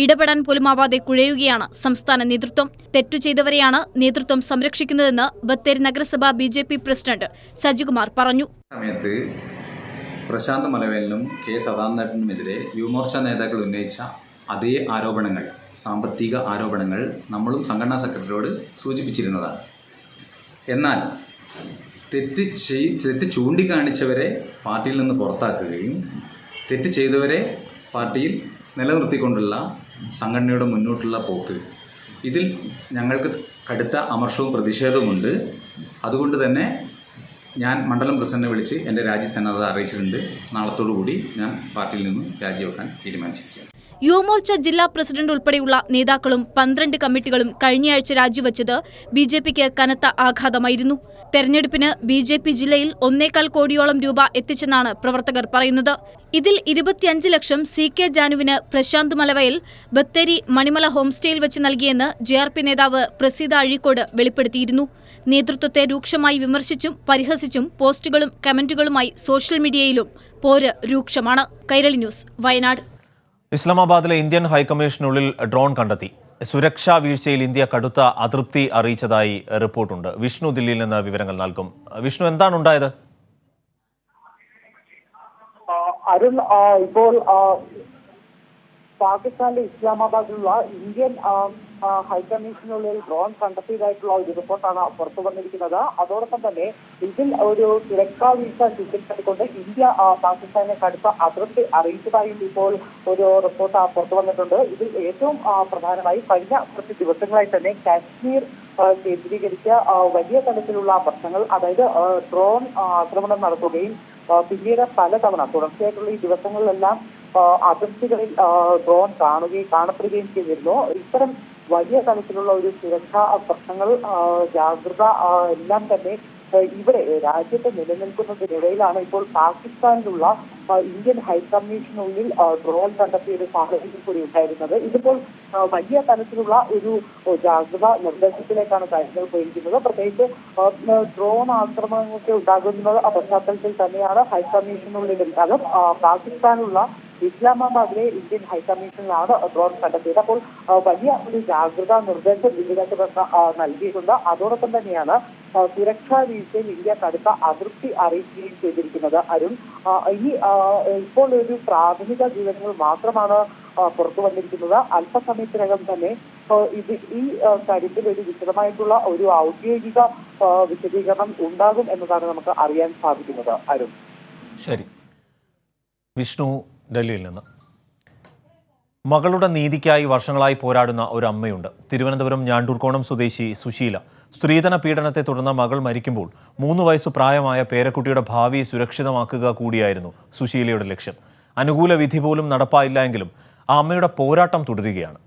Speaker 9: ഇടപെടാൻ പോലുമാവാതെ കുഴയുകയാണ് സംസ്ഥാന നേതൃത്വം. തെറ്റു ചെയ്തവരെയാണ് നേതൃത്വം സംരക്ഷിക്കുന്നതെന്ന് ബത്തേരി നഗരസഭ BJP പ്രസിഡന്റ് സജികുമാർ പറഞ്ഞു.
Speaker 16: സമയത്ത് പ്രശാന്ത് മലവേലിനും K. സദാനന്ദനുമെതിരെ യുവമോർച്ച നേതാക്കൾ ഉന്നയിച്ച അതേ ആരോപണങ്ങൾ, സാമ്പത്തിക ആരോപണങ്ങൾ നമ്മളും സംഘടനാ സെക്രട്ടറിയോട് സൂചിപ്പിച്ചിരുന്നതാണ്. എന്നാൽ തെറ്റ് ചൂണ്ടിക്കാണിച്ചവരെ പാർട്ടിയിൽ നിന്ന് പുറത്താക്കുകയും തെറ്റ് ചെയ്തവരെ പാർട്ടിയിൽ നിലനിർത്തിക്കൊണ്ടുള്ള സംഘടനയുടെ മുന്നോട്ടുള്ള പോക്ക്, ഇതിൽ ഞങ്ങൾക്ക് കടുത്ത അമർഷവും പ്രതിഷേധവുമുണ്ട്. അതുകൊണ്ട് തന്നെ ഞാൻ മണ്ഡലം പ്രസിഡന്റിനെ വിളിച്ച് എൻ്റെ രാജ്യസന്നദ്ധത അറിയിച്ചിട്ടുണ്ട്. നാളത്തോടുകൂടി ഞാൻ പാർട്ടിയിൽ നിന്നും രാജിവെക്കാൻ തീരുമാനിച്ചിരിക്കുകയാണ്.
Speaker 9: യുവമോർച്ച ജില്ലാ പ്രസിഡന്റ് ഉൾപ്പെടെയുള്ള നേതാക്കളും 12 കമ്മിറ്റികളും കഴിഞ്ഞയാഴ്ച രാജിവെച്ചത് BJPക്ക് കനത്ത ആഘാതമായിരുന്നു. തെരഞ്ഞെടുപ്പിന് BJP ജില്ലയിൽ 1.25 കോടിയോളം രൂപ എത്തിച്ചെന്നാണ് പ്രവർത്തകർ പറയുന്നത്. ഇതിൽ 25 ലക്ഷം CK ജാനുവിന് പ്രശാന്ത് മലവയൽ ബത്തേരി മണിമല ഹോംസ്റ്റേയിൽ വെച്ച് നൽകിയെന്ന് JRP നേതാവ് പ്രസീത അഴീക്കോട് വെളിപ്പെടുത്തിയിരുന്നു. നേതൃത്വത്തെ രൂക്ഷമായി വിമർശിച്ചും പരിഹസിച്ചും പോസ്റ്റുകളും കമന്റുകളുമായി സോഷ്യൽ മീഡിയയിലും പോര് രൂക്ഷമാണ്. കൈരളി ന്യൂസ്, വയനാട്.
Speaker 1: ഇസ്ലാമാബാദിലെ ഇന്ത്യൻ ഹൈക്കമ്മീഷനുള്ളിൽ ഡ്രോൺ കണ്ടെത്തി. സുരക്ഷാ വീഴ്ചയിൽ ഇന്ത്യ കടുത്ത അതൃപ്തി അറിയിച്ചതായി റിപ്പോർട്ടുണ്ട്. വിഷ്ണു ദില്ലിയിൽ നിന്ന് വിവരങ്ങൾ നൽകും. വിഷ്ണു, എന്താണ് ഉണ്ടായത്?
Speaker 17: അരുൺ, ഇപ്പോൾ പാകിസ്ഥാനിലെ ഇസ്ലാമാബാദിലുള്ള ഇന്ത്യൻ ഹൈക്കമ്മീഷനുള്ളിൽ ഡ്രോൺ കണ്ടെത്തിയതായിട്ടുള്ള ഒരു റിപ്പോർട്ടാണ് പുറത്തു വന്നിരിക്കുന്നത്. അതോടൊപ്പം തന്നെ ഇതിൽ ഒരു സുരക്ഷാ വീഴ്ച ചൂണ്ടിക്കാട്ടിക്കൊണ്ട് ഇന്ത്യ പാകിസ്ഥാനെ കടുത്ത അതൃപ്തി അറിയിച്ചതായും ഇപ്പോൾ ഒരു റിപ്പോർട്ട് പുറത്തു വന്നിട്ടുണ്ട്. ഇതിൽ ഏറ്റവും പ്രധാനമായി കഴിഞ്ഞ കുറച്ച് ദിവസങ്ങളായി തന്നെ കാശ്മീർ കേന്ദ്രീകരിച്ച വലിയ തലത്തിലുള്ള പ്രശ്നങ്ങൾ, അതായത് ഡ്രോൺ ആക്രമണം നടത്തുകയും പിന്നീട് പലതവണ തുടർച്ചയായിട്ടുള്ള ഈ ദിവസങ്ങളിലെല്ലാം അതിർത്തികളിൽ ഡ്രോൺ കാണപ്പെടുകയും ചെയ്തിരുന്നു. ഇത്തരം വലിയ തലത്തിലുള്ള ഒരു സുരക്ഷാ പ്രശ്നങ്ങൾ, ജാഗ്രത എല്ലാം തന്നെ ഇവിടെ രാജ്യത്ത് നിലനിൽക്കുന്നതിനിടയിലാണ് ഇപ്പോൾ പാകിസ്ഥാനിലുള്ള ഇന്ത്യൻ ഹൈക്കമ്മീഷനുള്ളിൽ ഡ്രോൺ കണ്ടെത്തിയ ഒരു സാഹചര്യം കൂടി ഉണ്ടായിരുന്നത്. ഇതിപ്പോൾ വലിയ തലത്തിലുള്ള ഒരു ജാഗ്രത നിർദ്ദേശത്തിലേക്കാണ് കാര്യങ്ങൾ പോയിരിക്കുന്നത്. പ്രത്യേകിച്ച് ഡ്രോൺ ആക്രമണങ്ങളൊക്കെ ഉണ്ടാകുന്ന പശ്ചാത്തലത്തിൽ തന്നെയാണ് ഹൈക്കമ്മീഷനുള്ളിൽ ഉണ്ടാകും. പാകിസ്ഥാനുള്ള ഇസ്ലാമാബാദിലെ ഇന്ത്യൻ ഹൈക്കമ്മീഷനിലാണ് ഡ്രോൺ കണ്ടെത്തിയത്. അപ്പോൾ വലിയ ഒരു ജാഗ്രതാ നിർദ്ദേശം വിദേശത്ത് നൽകിയിട്ടുണ്ട്. അതോടൊപ്പം തന്നെയാണ് സുരക്ഷാ വീഴ്ചയിൽ ഇന്ത്യ കടുത്ത അതൃപ്തി അറിയിക്കുകയും ചെയ്തിരിക്കുന്നത്. അരുൺ, ഇപ്പോൾ ഒരു പ്രാഥമിക വിവരങ്ങൾ മാത്രമാണ് പുറത്തു വന്നിരിക്കുന്നത്. അല്പസമയത്തിനകം തന്നെ ഈ കാര്യത്തിൽ ഒരു വിശദമായിട്ടുള്ള ഒരു ഔദ്യോഗിക വിശദീകരണം ഉണ്ടാകും എന്നതാണ് നമുക്ക് അറിയാൻ സാധിക്കുന്നത്. അരുൺ,
Speaker 1: ശരി. വിഷ്ണു ഡൽഹിയിൽ നിന്ന്. മകളുടെ നീതിക്കായി വർഷങ്ങളായി പോരാടുന്ന ഒരു അമ്മയുണ്ട്. തിരുവനന്തപുരം ഞാണ്ടൂർക്കോണം സ്വദേശി സുശീല. സ്ത്രീധന പീഡനത്തെ തുടർന്ന് മകൾ മരിക്കുമ്പോൾ 3 വയസ്സ് പ്രായമായ പേരക്കുട്ടിയുടെ ഭാവി സുരക്ഷിതമാക്കുക കൂടിയായിരുന്നു സുശീലയുടെ ലക്ഷ്യം. അനുകൂല വിധി പോലും നടപ്പായില്ല എങ്കിലും ആ അമ്മയുടെ പോരാട്ടം തുടരുകയാണ്.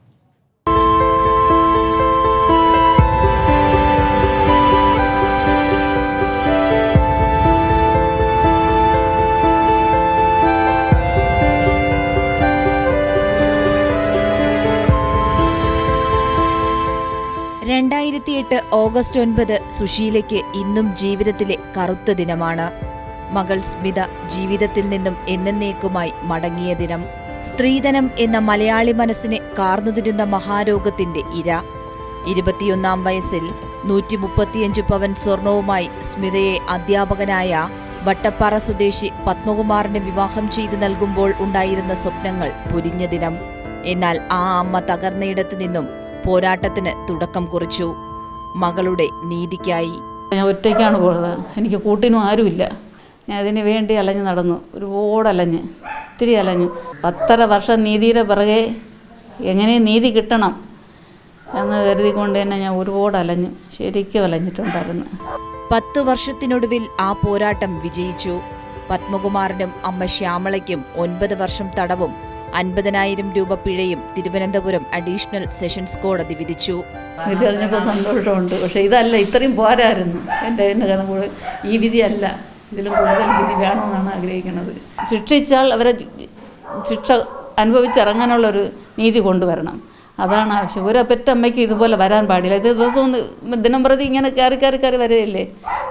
Speaker 18: ഓഗസ്റ്റ് 9 സുശീലയ്ക്ക് ഇന്നും ജീവിതത്തിലെ കറുത്ത ദിനമാണ്. മകൾ സ്മിത ജീവിതത്തിൽ നിന്നും എന്നേക്കുമായി മടങ്ങിയ ദിനം. സ്ത്രീധനം എന്ന മലയാളി മനസ്സിനെ കാർന്നുതിരുന്ന മഹാരോഗത്തിന്റെ ഇര. 21-ാം വയസ്സിൽ 135 പവൻ സ്വർണവുമായി സ്മിതയെ അധ്യാപകനായ വട്ടപ്പാറ സ്വദേശി പത്മകുമാറിന് വിവാഹം ചെയ്തു നൽകുമ്പോൾ ഉണ്ടായിരുന്ന സ്വപ്നങ്ങൾ പൊലിഞ്ഞ ദിനം. എന്നാൽ ആ അമ്മ തകർന്നയിടത്ത് നിന്നും പോരാട്ടത്തിന് തുടക്കം കുറിച്ചു. മകളുടെ നീതിക്കായി.
Speaker 19: ഞാൻ ഒറ്റയ്ക്കാണ് പോയത്. എനിക്ക് കൂട്ടിനും ആരുമില്ല. ഞാൻ അതിന് വേണ്ടി അലഞ്ഞു നടന്നു. ഒരുപാട് അലഞ്ഞ്, ഒത്തിരി അലഞ്ഞു. 10.5 വർഷം നീതിയുടെ പിറകെ എങ്ങനെ നീതി കിട്ടണം എന്ന് കരുതിക്കൊണ്ട് തന്നെ ഞാൻ ഒരുപാട് അലഞ്ഞു, ശരിക്കും അലഞ്ഞിട്ടുണ്ടായിരുന്നു.
Speaker 18: 10 വർഷത്തിനൊടുവിൽ ആ പോരാട്ടം വിജയിച്ചു. പത്മകുമാറിനും അമ്മ ശ്യാമളയ്ക്കും 9 വർഷം തടവും 50,000 രൂപ പിഴയും തിരുവനന്തപുരം അഡീഷണൽ സെഷൻസ് കോടതി വിധിച്ചു.
Speaker 19: വിധി അറിഞ്ഞപ്പോൾ സന്തോഷമുണ്ട്. പക്ഷേ ഇതല്ല, ഇത്രയും പോരായിരുന്നു. എൻ്റെ കണക്ക് ഈ വിധിയല്ല, ഇതിലും കൂടുതൽ വിധി വേണമെന്നാണ് ആഗ്രഹിക്കുന്നത്. ശിക്ഷിച്ചാൽ അവരെ ശിക്ഷ അനുഭവിച്ചിറങ്ങാനുള്ളൊരു നീതി കൊണ്ടുവരണം. അതാണ് ആവശ്യം. ഒരു പെറ്റമ്മയ്ക്ക് ഇതുപോലെ വരാൻ പാടില്ല. ഇത് ദിവസവും ദിനം പ്രതി ഇങ്ങനെ കയറി വരികയല്ലേ.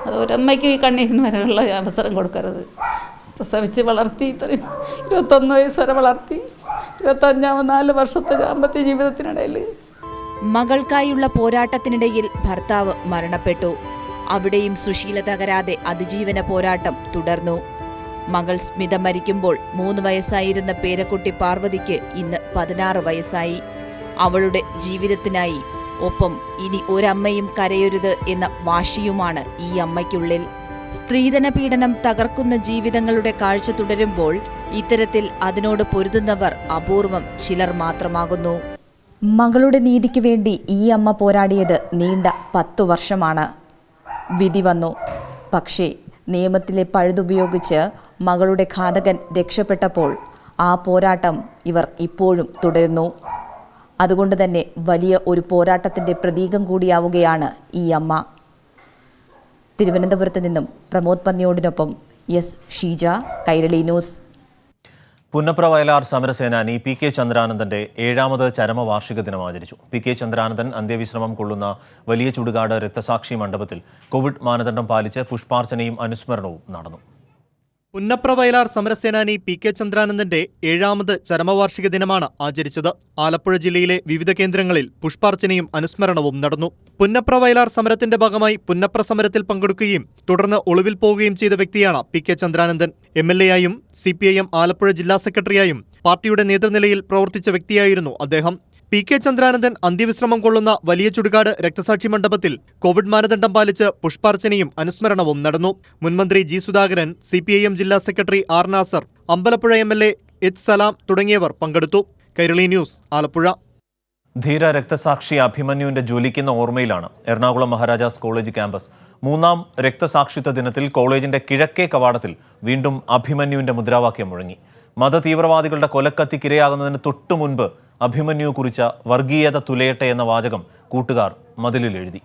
Speaker 19: അത് ഒരമ്മയ്ക്ക് ഈ കണ്ണീരിന് വരാനുള്ള അവസരം കൊടുക്കരുത്. പ്രസവിച്ച് വളർത്തി, ഇത്രയും 21 വയസ്സ് വരെ വളർത്തി, 25-4 വർഷത്തെ ദാമ്പത്യ ജീവിതത്തിനിടയിൽ
Speaker 18: മകൾക്കായുള്ള പോരാട്ടത്തിനിടയിൽ ഭർത്താവ് മരണപ്പെട്ടു. അവിടെയും സുശീല തകരാതെ അതിജീവന പോരാട്ടം തുടർന്നു. മകൾ സ്മിത മരിക്കുമ്പോൾ 3 വയസ്സായിരുന്ന പേരക്കുട്ടി പാർവതിക്ക് ഇന്ന് 16 വയസ്സായി. അവളുടെ ജീവിതത്തിനായി, ഒപ്പം ഇനി ഒരമ്മയും കരയരുത് എന്ന വാശിയുമാണ് ഈ അമ്മയ്ക്കുള്ളിൽ. സ്ത്രീധന പീഡനം തകർക്കുന്ന ജീവിതങ്ങളുടെ കാഴ്ച തുടരുമ്പോൾ ഇത്തരത്തിൽ അതിനോട് പൊരുതുന്നവർ അപൂർവം ചിലർ മാത്രമാകുന്നു. മകളുടെ നീതിക്ക് വേണ്ടി ഈ അമ്മ പോരാടിയത് നീണ്ട 10 വർഷമാണ്. വിധി വന്നു. പക്ഷേ നിയമത്തിലെ പഴുതുപയോഗിച്ച് മകളുടെ ഘാതകൻ രക്ഷപ്പെട്ടപ്പോൾ ആ പോരാട്ടം ഇവർ ഇപ്പോഴും തുടരുന്നു. അതുകൊണ്ട് തന്നെ വലിയ ഒരു പോരാട്ടത്തിൻ്റെ പ്രതീകം കൂടിയാവുകയാണ് ഈ അമ്മ. തിരുവനന്തപുരത്ത് നിന്നും പ്രമോദ് പന്നിയോടിനൊപ്പം എസ് ഷീജ, കൈരളി ന്യൂസ്.
Speaker 1: പുന്നപ്ര വയലാർ സമരസേനാനി പി കെ ചന്ദ്രാനന്ദന്റെ 7ാമത് ചരമവാർഷിക ദിനം ആചരിച്ചു. പി കെ ചന്ദ്രാനന്ദൻ അന്ത്യവിശ്രമം കൊള്ളുന്ന വലിയ ചുടുകാട് രക്തസാക്ഷി മണ്ഡപത്തിൽ കോവിഡ് മാനദണ്ഡം പാലിച്ച് പുഷ്പാർച്ചനയും അനുസ്മരണവും നടന്നു.
Speaker 7: പുന്നപ്ര വയലാർ സമരസേനാനി പി കെ ചന്ദ്രാനന്ദന്റെ 7ാമത് ചരമവാർഷിക ദിനമാണ് ആചരിച്ചത്. ആലപ്പുഴ ജില്ലയിലെ വിവിധ കേന്ദ്രങ്ങളിൽ പുഷ്പാർച്ചനയും അനുസ്മരണവും നടന്നു. പുന്നപ്ര വയലാർ സമരത്തിന്റെ ഭാഗമായി പുന്നപ്ര സമരത്തിൽ പങ്കെടുക്കുകയും തുടർന്ന് ഒളിവിൽ പോവുകയും ചെയ്ത വ്യക്തിയാണ് പി കെ ചന്ദ്രാനന്ദൻ. MLA ആയും CPIM ആലപ്പുഴ ജില്ലാ സെക്രട്ടറിയായും പാർട്ടിയുടെ നേതൃനിലയിൽ പ്രവർത്തിച്ച വ്യക്തിയായിരുന്നു അദ്ദേഹം. പി കെ ചന്ദ്രാനന്ദൻ അന്ത്യവിശ്രമം കൊള്ളുന്ന വലിയ ചുടുകാട് രക്തസാക്ഷി മണ്ഡപത്തിൽ കോവിഡ് മാനദണ്ഡം പാലിച്ച് പുഷ്പാർച്ചനയും അനുസ്മരണവും നടന്നു. മുൻമന്ത്രി ജി സുധാകരൻ, CPIM ജില്ലാ secretary R Nasar, Ambalappuzha MLA H Salam തുടങ്ങിയവർ പങ്കെടുത്തു. കൈരളി ന്യൂസ്, ആലപ്പുഴ.
Speaker 1: ധീര രക്തസാക്ഷി അഭിമന്യുവിന്റെ ജ്വലിക്കുന്ന ഓർമ്മയിലാണ് എറണാകുളം മഹാരാജാസ് കോളേജ് ക്യാമ്പസ്. 3ാം രക്തസാക്ഷിത്വ ദിനത്തിൽ കോളേജിന്റെ കിഴക്കേ കവാടത്തിൽ വീണ്ടും അഭിമന്യുവിന്റെ മുദ്രാവാക്യം മുഴങ്ങി. മതതീവ്രവാദികളുടെ കൊലക്കത്തിക്കിരയാകുന്നതിന് തൊട്ടു മുൻപ് അഭിമന്യു കുറിച്ച വർഗീയത തുലയട്ടെ എന്ന വാചകം കൂട്ടുകാർ മതിലിൽ എഴുതി.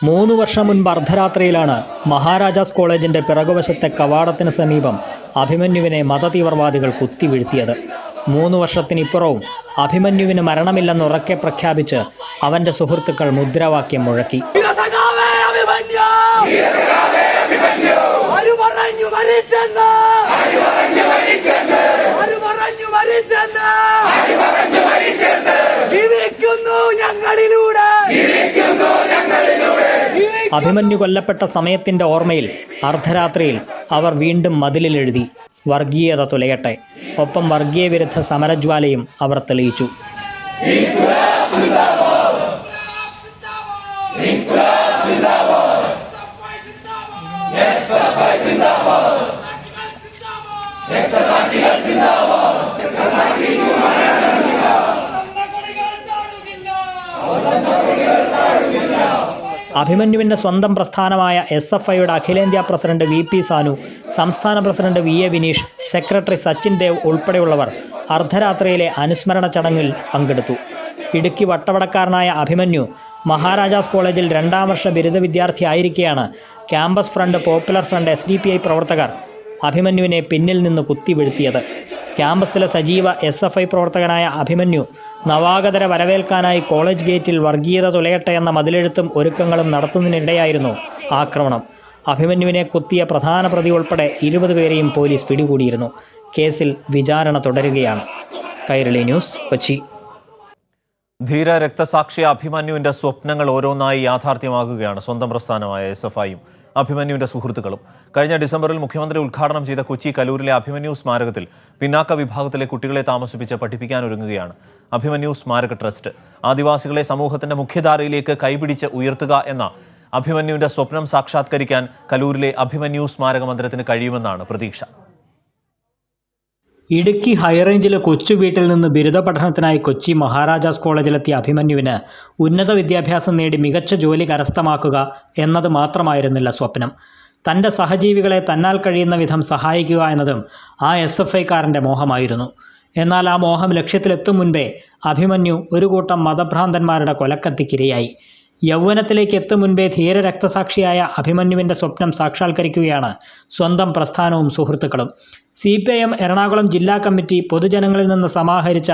Speaker 10: മൂന്ന് വർഷം മുൻപ് അർദ്ധരാത്രിയിലാണ് മഹാരാജാസ് കോളേജിന്റെ പിറകുവശത്തെ കവാടത്തിന് സമീപം അഭിമന്യുവിനെ മതതീവ്രവാദികൾ കുത്തിവീഴ്ത്തിയത്. 3 വർഷത്തിനിപ്പുറവും അഭിമന്യുവിന് മരണമില്ലെന്ന് ഉറക്കെ പ്രഖ്യാപിച്ച് അവന്റെ സുഹൃത്തുക്കൾ മുദ്രാവാക്യം മുഴക്കി. അഭിമന്യു കൊല്ലപ്പെട്ട സമയത്തിന്റെ ഓർമ്മയിൽ അർദ്ധരാത്രിയിൽ അവർ വീണ്ടും മതിലിൽ എഴുതി വർഗീയത തുലയട്ടെ. ഒപ്പം വർഗീയ വിരുദ്ധ സമരജ്വാലയും അവർ തെളിയിച്ചു. അഭിമന്യുവിൻ്റെ സ്വന്തം പ്രസ്ഥാനമായ SFIയുടെ അഖിലേന്ത്യാ പ്രസിഡന്റ് VP സാനു, സംസ്ഥാന president VA Vineesh, secretary Sachin Dev ഉൾപ്പെടെയുള്ളവർ അർദ്ധരാത്രിയിലെ അനുസ്മരണ ചടങ്ങിൽ പങ്കെടുത്തു. ഇടുക്കി വട്ടവടക്കാരനായ അഭിമന്യു മഹാരാജാസ് കോളേജിൽ 2ാം വർഷ ബിരുദ വിദ്യാർത്ഥിയായിരിക്കെയാണ് ക്യാമ്പസ് ഫ്രണ്ട്, പോപ്പുലർ ഫ്രണ്ട്, SDPI പ്രവർത്തകർ അഭിമന്യുവിനെ പിന്നിൽ നിന്ന് കുത്തിവീഴ്ത്തിയത്. ക്യാമ്പസിലെ സജീവ SFI പ്രവർത്തകനായ അഭിമന്യു നവാഗതരെ വരവേൽക്കാനായി കോളേജ് ഗേറ്റിൽ വർഗീയത തുലയട്ടെ എന്ന മതിലെഴുത്തും ഒരുക്കങ്ങളും നടത്തുന്നതിനിടെയായിരുന്നു ആക്രമണം. അഭിമന്യുവിനെ കുത്തിയ പ്രധാന പ്രതി ഉൾപ്പെടെ 20 പേരെയും പോലീസ് പിടികൂടിയിരുന്നു. കേസിൽ വിചാരണ തുടരുകയാണ്. കൈരളി ന്യൂസ്, കൊച്ചി.
Speaker 1: ധീര രക്തസാക്ഷി അഭിമന്യുവിന്റെ സ്വപ്നങ്ങൾ ഓരോന്നായി യാഥാർത്ഥ്യമാകുകയാണ് സ്വന്തം പ്രസ്ഥാനമായ SFIയും അഭിമന്യുവിന്റെ സുഹൃത്തുക്കളും. കഴിഞ്ഞ ഡിസംബറിൽ മുഖ്യമന്ത്രി ഉദ്ഘാടനം ചെയ്ത കൊച്ചി കലൂരിലെ അഭിമന്യു സ്മാരകത്തിൽ പിന്നാക്ക വിഭാഗത്തിലെ കുട്ടികളെ താമസിപ്പിച്ച് പഠിപ്പിക്കാനൊരുങ്ങുകയാണ് അഭിമന്യു സ്മാരക ട്രസ്റ്റ്. ആദിവാസികളെ സമൂഹത്തിന്റെ മുഖ്യധാരയിലേക്ക് കൈപിടിച്ച് ഉയർത്തുക എന്ന അഭിമന്യുവിന്റെ സ്വപ്നം സാക്ഷാത്കരിക്കാൻ കലൂരിലെ അഭിമന്യു സ്മാരക മന്ദിരത്തിന് കഴിയുമെന്നാണ് പ്രതീക്ഷ.
Speaker 10: ഇടുക്കി ഹൈറേഞ്ചിലെ കൊച്ചു വീട്ടിൽ നിന്ന് ബിരുദ പഠനത്തിനായി കൊച്ചി മഹാരാജാസ് കോളേജിലെത്തിയ അഭിമന്യുവിന് ഉന്നത വിദ്യാഭ്യാസം നേടി മികച്ച ജോലി കരസ്ഥമാക്കുക എന്നത് മാത്രമായിരുന്നില്ല സ്വപ്നം. തൻ്റെ സഹജീവികളെ തന്നാൽ കഴിയുന്ന വിധം സഹായിക്കുക എന്നതും ആ SFIക്കാരൻ്റെ മോഹമായിരുന്നു. എന്നാൽ ആ മോഹം ലക്ഷ്യത്തിലെത്തും മുൻപേ അഭിമന്യു ഒരു കൂട്ടം മതഭ്രാന്തന്മാരുടെ കൊലക്കത്തിക്കിരയായി. യൗവനത്തിലേക്ക് എത്തും മുൻപേ ധീര രക്തസാക്ഷിയായ അഭിമന്യുവിൻ്റെ സ്വപ്നം സാക്ഷാത്കരിക്കുകയാണ് സ്വന്തം പ്രസ്ഥാനവും സുഹൃത്തുക്കളും. CPIM എറണാകുളം ജില്ലാ കമ്മിറ്റി പൊതുജനങ്ങളിൽ നിന്ന് സമാഹരിച്ച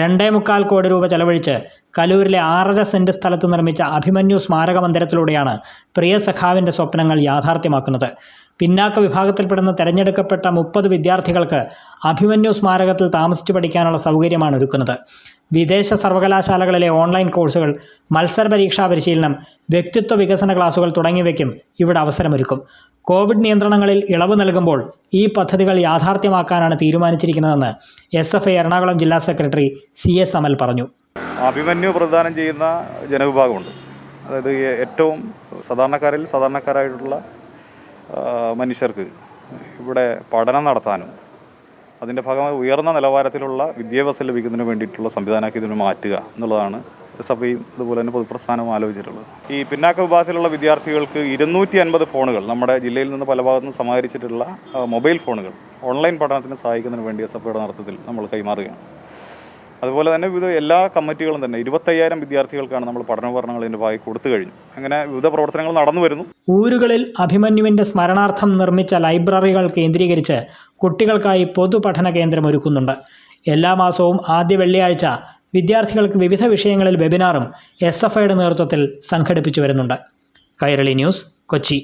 Speaker 10: 2.25 കോടി രൂപ ചെലവഴിച്ച് കലൂരിലെ 6.5 സെന്റ് സ്ഥലത്ത് നിർമ്മിച്ച അഭിമന്യു സ്മാരക മന്ദിരത്തിലൂടെയാണ് പ്രിയ സഖാവിൻ്റെ സ്വപ്നങ്ങൾ യാഥാർത്ഥ്യമാക്കുന്നത്. പിന്നാക്ക വിഭാഗത്തിൽപ്പെടുന്ന തെരഞ്ഞെടുക്കപ്പെട്ട 30 വിദ്യാർത്ഥികൾക്ക് അഭിമന്യു സ്മാരകത്തിൽ താമസിച്ചു പഠിക്കാനുള്ള സൗകര്യമാണ് ഒരുക്കുന്നത്. വിദേശ സർവകലാശാലകളിലെ ഓൺലൈൻ കോഴ്സുകൾ, മത്സര പരീക്ഷാ പരിശീലനം, വ്യക്തിത്വ വികസന ക്ലാസുകൾ തുടങ്ങിയവയ്ക്കും ഇവിടെ അവസരമൊരുക്കും. കോവിഡ് നിയന്ത്രണങ്ങളിൽ ഇളവ് നൽകുമ്പോൾ ഈ പദ്ധതികൾ യാഥാർത്ഥ്യമാക്കാനാണ് തീരുമാനിച്ചിരിക്കുന്നതെന്ന് SFI എറണാകുളം ജില്ലാ സെക്രട്ടറി CS അമൽ പറഞ്ഞു.
Speaker 20: അഭിമന്യു പ്രദാനം ചെയ്യുന്ന ജനവിഭാഗമുണ്ട്. അതായത് ഏറ്റവും സാധാരണക്കാരായിട്ടുള്ള മനുഷ്യർക്ക് ഇവിടെ പഠനം നടത്താനും അതിൻ്റെ ഭാഗമായി ഉയർന്ന നിലവാരത്തിലുള്ള വിദ്യാഭ്യാസം ലഭിക്കുന്നതിന് വേണ്ടിയിട്ടുള്ള സംവിധാനമാക്കി ഇതിന് മാറ്റുക എന്നുള്ളതാണ് SFIയും അതുപോലെ തന്നെ പൊതുപ്രസ്ഥാനവും ആലോചിച്ചിട്ടുള്ളത്. ഈ പിന്നാക്ക വിഭാഗത്തിലുള്ള വിദ്യാർത്ഥികൾക്ക് 250 ഫോണുകൾ നമ്മുടെ ജില്ലയിൽ നിന്ന് പല ഭാഗത്തു നിന്ന് സമാഹരിച്ചിട്ടുള്ള മൊബൈൽ ഫോണുകൾ ഓൺലൈൻ പഠനത്തിന് സഹായിക്കുന്നതിന് വേണ്ടി SFIയുടെ നേതൃത്വത്തിൽ നമ്മൾ കൈമാറുകയാണ്. അതുപോലെ തന്നെ എല്ലാ കമ്മിറ്റികളും തന്നെ 25,000 വിദ്യാർത്ഥികൾക്കാണ് നമ്മൾ പഠനോപകരണങ്ങൾ ഇതിൻ്റെ ഭാഗമായി കൊടുത്തു കഴിഞ്ഞു. അങ്ങനെ വിവിധ പ്രവർത്തനങ്ങൾ നടന്നു വരുന്നു.
Speaker 10: ഊരുകളിൽ അഭിമന്യുവിൻ്റെ സ്മരണാർത്ഥം നിർമ്മിച്ച ലൈബ്രറികൾ കേന്ദ്രീകരിച്ച് കുട്ടികൾക്കായി പൊതുപഠന കേന്ദ്രം ഒരുക്കുന്നുണ്ട്. എല്ലാ മാസവും ആദ്യ വെള്ളിയാഴ്ച വിദ്യാർത്ഥികൾക്ക് വിവിധ വിഷയങ്ങളിൽ വെബിനാറും SFIയുടെ നേതൃത്വത്തിൽ സംഘടിപ്പിച്ചു വരുന്നുണ്ട്. കൈരളി ന്യൂസ്, കൊച്ചി.